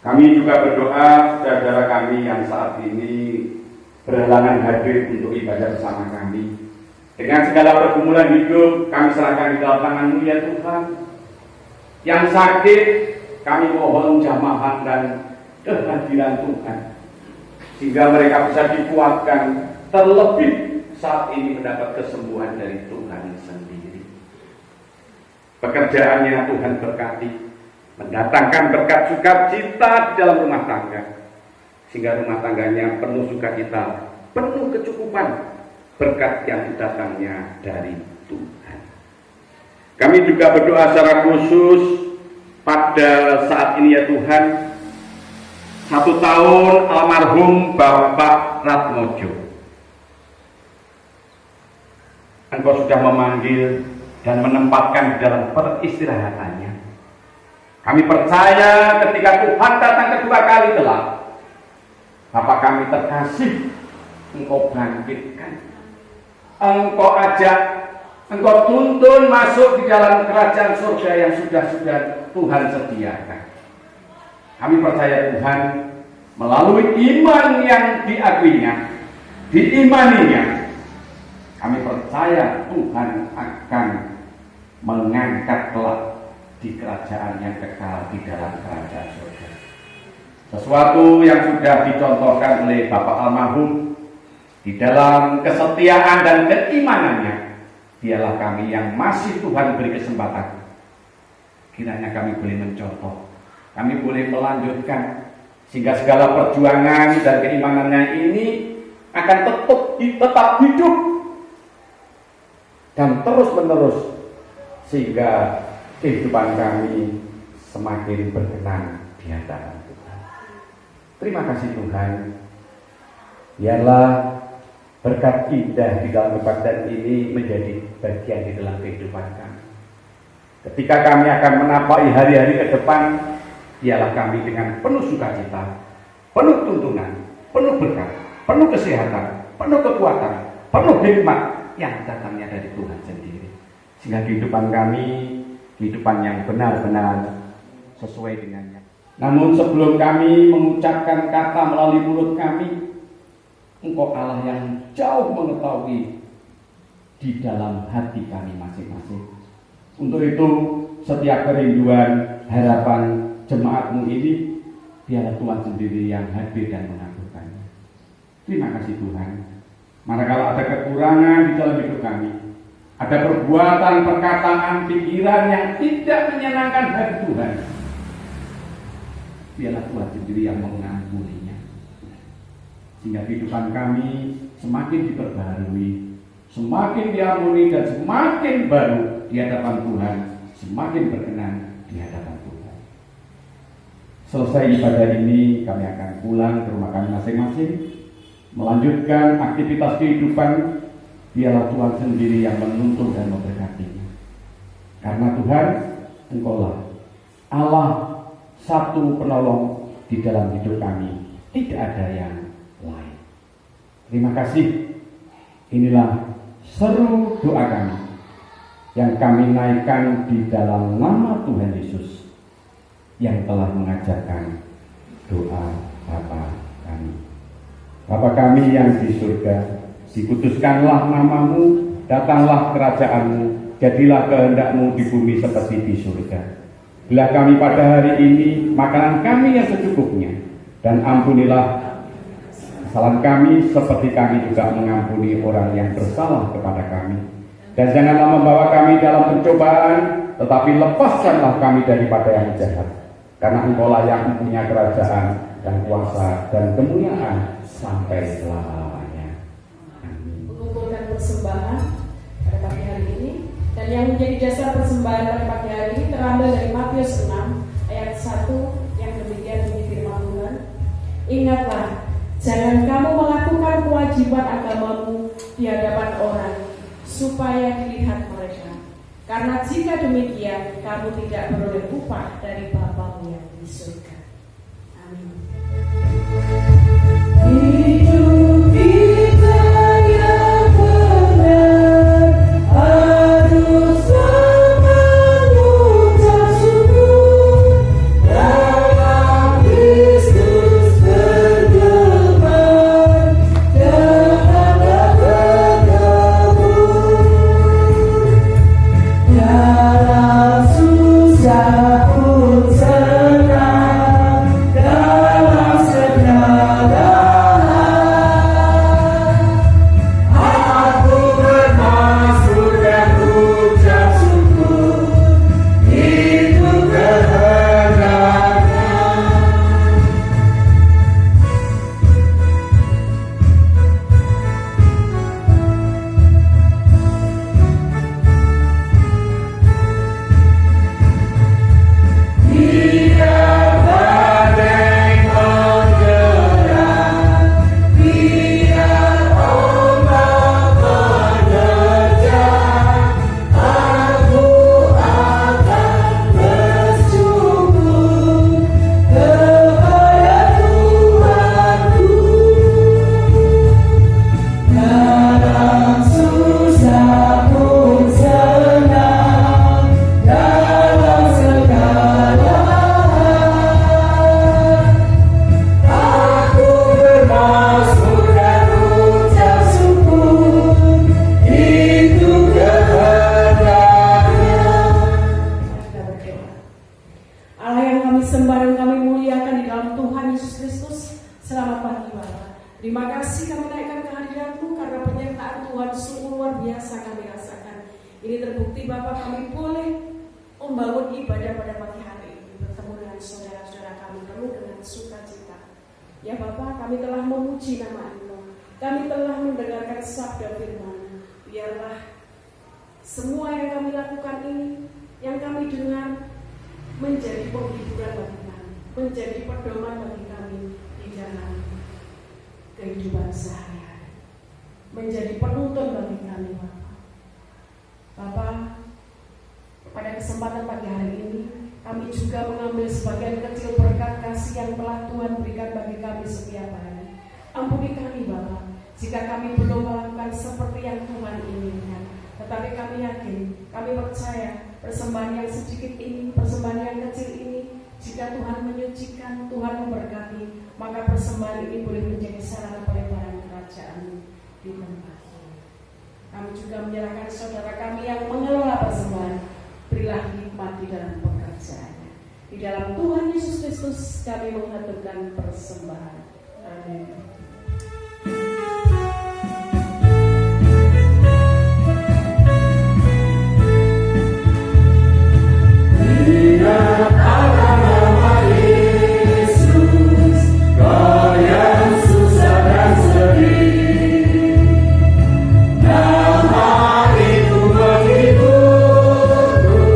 Kami juga berdoa saudara kami yang saat ini berhalangan hadir untuk ibadah bersama kami. Dengan segala pergumulan hidup, kami serahkan di dalam tangan-Mu ya Tuhan. Yang sakit, kami mohon jamahan dan kehadiran Tuhan, sehingga mereka bisa dikuatkan, terlebih saat ini mendapat kesembuhan dari Tuhan sendiri. Pekerjaannya Tuhan berkati, mendatangkan berkat sukacita di dalam rumah tangga, sehingga rumah tangganya penuh sukacita, penuh kecukupan, berkat yang datangnya dari Tuhan. Kami juga berdoa secara khusus pada saat ini ya Tuhan, 1 tahun almarhum Bapak Ratmojo. Engkau sudah memanggil dan menempatkan dalam peristirahatannya. Kami percaya ketika Tuhan datang kedua kali kelak, Bapak kami terkasih, Engkau bangkitkan, Engkau ajak, Engkau tuntun masuk di dalam kerajaan surga yang sudah Tuhan sediakan. Kami percaya Tuhan, melalui iman yang diakuinya, diimaninya, kami percaya Tuhan akan mengangkat kelak di kerajaan yang kekal di dalam kerajaan surga. Sesuatu yang sudah dicontohkan oleh Bapak almarhum di dalam kesetiaan dan keimanannya, dialah kami yang masih Tuhan beri kesempatan. Kiranya kami boleh mencontoh, kami boleh melanjutkan, sehingga segala perjuangan dan keimanannya ini akan tetap hidup dan terus menerus, sehingga kehidupan kami semakin berkenan di hadapan Tuhan. Terima kasih Tuhan. Biarlah berkat indah di dalam kebaktian ini menjadi bagian di dalam kehidupan kami. Ketika kami akan menapaki hari-hari ke depan, biarlah kami dengan penuh sukacita, penuh tuntunan, penuh berkat, penuh kesehatan, penuh kekuatan, penuh hikmat yang datangnya dari Tuhan sendiri. Sehingga kehidupan kami, kehidupan yang benar-benar sesuai dengannya. Namun sebelum kami mengucapkan kata melalui mulut kami, Engkau Allah yang jauh mengetahui di dalam hati kami masing-masing. Untuk itu, setiap kerinduan, harapan jemaat-Mu ini, biarlah Tuhan sendiri yang hadir dan mengabulkannya. Terima kasih Tuhan. Manakala ada kekurangan di dalam hidup kami, ada perbuatan, perkataan, pikiran yang tidak menyenangkan hati Tuhan, biarlah Tuhan sendiri yang mengampuninya. Sehingga kehidupan kami semakin diperbaharui, semakin diampuni dan semakin baru di hadapan Tuhan, semakin berkenan di hadapan Tuhan. Selesai ibadah ini, kami akan pulang ke rumah kami masing-masing, melanjutkan aktivitas kehidupan. Biarlah Tuhan sendiri yang menuntun dan memberkatinya. Karena Tuhan, Engkaulah Allah satu penolong di dalam hidup kami, tidak ada yang lain. Terima kasih. Inilah seru doa kami yang kami naikkan di dalam nama Tuhan Yesus yang telah mengajarkan doa Bapa kami. Bapa kami yang di surga, dikuduskanlah nama-Mu, datanglah kerajaan-Mu, jadilah kehendak-Mu di bumi seperti di surga. Berilah kami pada hari ini makanan kami yang secukupnya, dan ampunilah kesalahan kami seperti kami juga mengampuni orang yang bersalah kepada kami. Dan janganlah membawa kami dalam pencobaan, tetapi lepaskanlah kami daripada yang jahat. Karena Engkau-lah yang mempunyai kerajaan dan kuasa dan kemuliaan sampai selama-lamanya. Amin. Mengumpulkan persembahan pada pagi hari ini, dan yang menjadi dasar persembahan pada pagi hari ini terambil dari Matius 6 ayat 1 yang demikian bunyi firman Tuhan. Ingatlah, jangan kamu melakukan kewajiban agamamu di hadapan orang supaya dilihat mereka. Karena jika demikian, kamu tidak beroleh upah dari Bapa-Mu yang di surga. Amin. Hidup kita yang benar haruslah mengucap syukur dalam Kristus bergema dengan bergabung dalam susah pun senang, dalam segala aku bermasuk dan ucap syukur, itu kehendak-Nya. Biar badai menggerak, biar ombak menerjang, aku akan bersyukur kepada Tuhanku. Dalam susah pun senang, dalam segala aku bermasuk dan ucap syukur, itu kehendak-Nya. Kita berdoa. Allah yang kami sembah dan kami muliakan di dalam Tuhan Yesus Kristus, selamat pagi Bapa. Terima kasih kami naikkan ke hadirat-Mu karena penyertaan Tuhan sungguh luar biasa kami rasakan. Ini terbukti Bapa, kami boleh membangun ibadah pada pagi hari ini, bertemu dengan saudara-saudara kami penuh dengan sukacita. Ya Bapa, kami telah memuji nama Engkau, kami telah mendengarkan sabda firman. Biarlah semua yang kami lakukan ini, yang kami dengar, menjadi penghiburan bagi kami, menjadi pedoman bagi kami di dalam kehidupan sehari-hari, menjadi penuntun bagi kami Bapa. Bapa, pada kesempatan pagi hari ini, kami juga mengambil sebagian kecil berkat kasih yang telah Tuhan berikan bagi kami setiap hari. Ampuni kami Bapa, jika kami belum melakukan seperti yang Tuhan inginkan. Tetapi kami yakin, kami percaya persembahan yang sedikit ini, persembahan yang kecil ini, jika Tuhan menyucikan, Tuhan memberkati, maka persembahan ini boleh menjadi sarana pelebaran kerajaan di tempat ini. Kami juga menyerahkan saudara kami yang mengelola persembahan, berilah hikmat di dalam pekerjaannya. Di dalam Tuhan Yesus Kristus kami mengaturkan persembahan. Amin. Ingat akan nama Yesus, kau yang susah dan sedih. Nama itu menghiburku,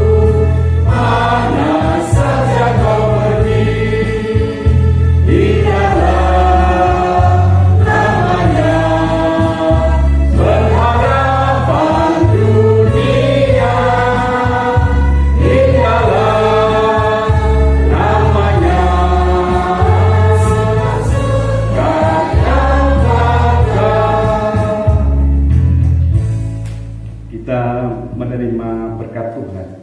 mana saja kau pergi. Ingatlah namanya, pengharapan dunia. Kita menerima berkat Tuhan.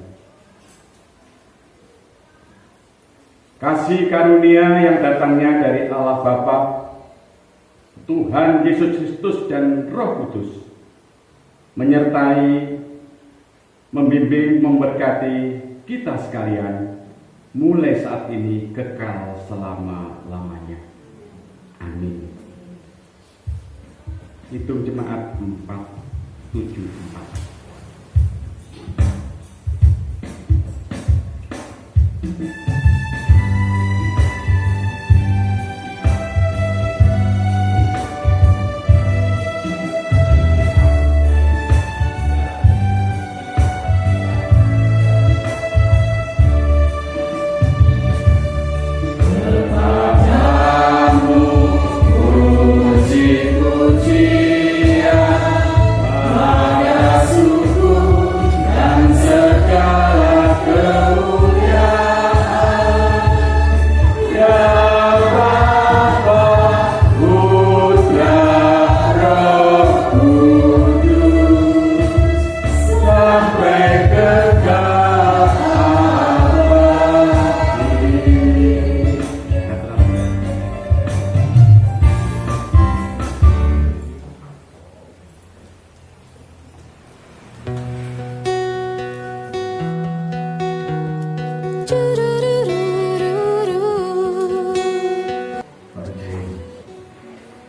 Kasih karunia yang datangnya dari Allah Bapa, Tuhan Yesus Kristus dan Roh Kudus menyertai, membimbing, memberkati kita sekalian mulai saat ini kekal selama-lamanya. Amin. Hitung jemaat 474.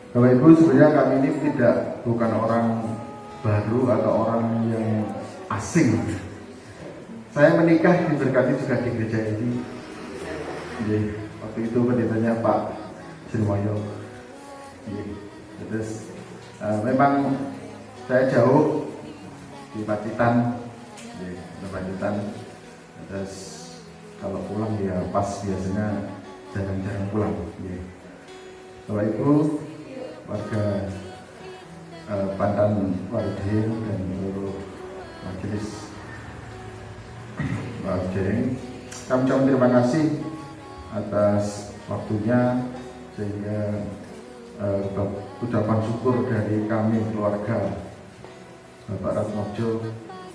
Bapak Ibu, sebenarnya kami ini bukan orang baru atau orang yang asing. Saya menikah diberkati juga di gereja ini. Jadi, waktu itu pendetanya Pak Sirmoyo. Terus memang saya jauh di Pacitan, terus kalau pulang ya pas biasanya jarang-jarang pulang. Bapak Ibu, warga Pandan Warjeng dan seluruh majelis Warjeng, kami ucapkan terima kasih atas waktunya, sehingga ucapan syukur dari kami keluarga Bapak Ratmojo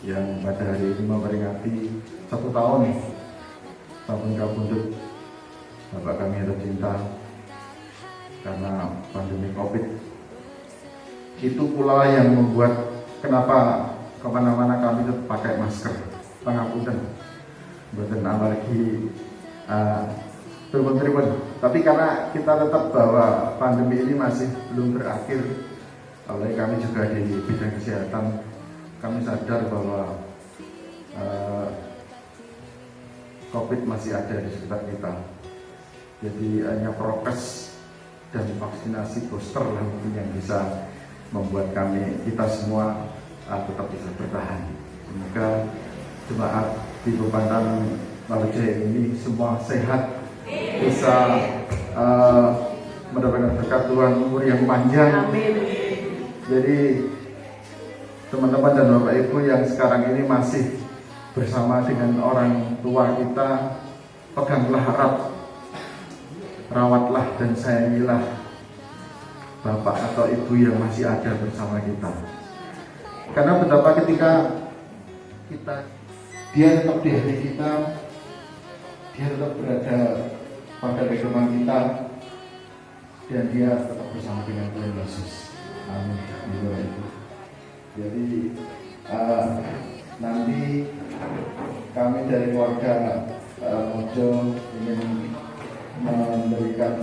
yang pada hari ini memperingati 1 tahun tahun kabundut Bapak kami yang tercinta karena pandemi COVID. Itu pula yang membuat kenapa kemana-mana kami tetap pakai masker, pangapunten, bukan apalagi tribun-tribun. Tapi karena kita tetap bahwa pandemi ini masih belum berakhir, oleh kami juga di bidang kesehatan, kami sadar bahwa COVID masih ada di sekitar kita. Jadi hanya prokes dan vaksinasi booster lah mungkin yang bisa membuat kita semua tetap bisa bertahan. Semoga jemaat di Pandan Warjeng ini semua sehat, bisa mendapatkan berkat Tuhan, umur yang panjang. Amin. Jadi teman-teman dan Bapak Ibu yang sekarang ini masih bersama dengan orang tua kita, peganglah erat, rawatlah dan sayangilah Bapak atau Ibu yang masih ada bersama kita. Karena betapa ketika dia tetap di hati kita, dia tetap berada pada pegangan kita, dan dia tetap bersama dengan Tuhan Yesus. Amin. Jadi nanti kami dari keluarga Mojo ingin memberikan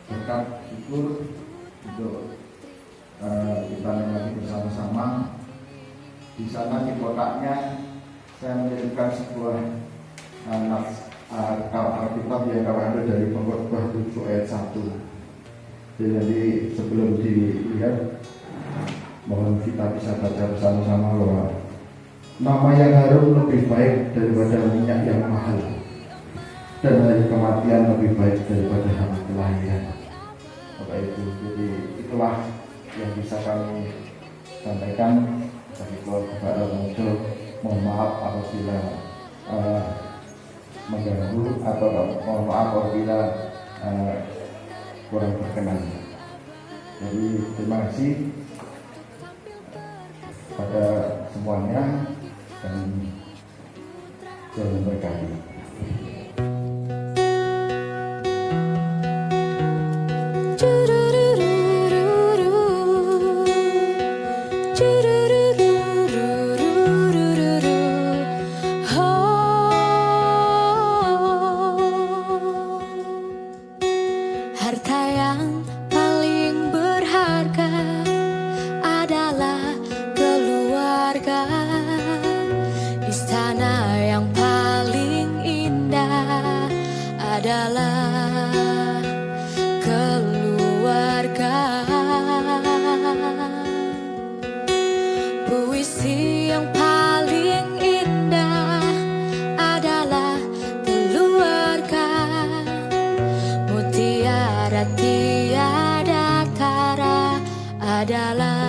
berkat syukur untuk kita nikmati bersama-sama. Di sana di kotaknya saya mengirimkan sebuah Alkitab yang kami ambil dari Pengkhotbah 7 ayat 1. Jadi sebelum dilihat, mohon kita bisa baca bersama-sama bahwa nama yang harum lebih baik daripada minyak yang mahal, dan hari kematian lebih baik daripada hari kelahiran. Bapak Ibu, jadi itulah yang bisa kami sampaikan bagi kepada Mojo. Mohon maaf apabila mengganggu atau mohon maaf apabila kurang berkenan. Jadi terima kasih pada semuanya dan Tuhan memberkati. adalah keluarga. Puisi yang paling indah adalah keluarga. Mutiara tiada tara adalah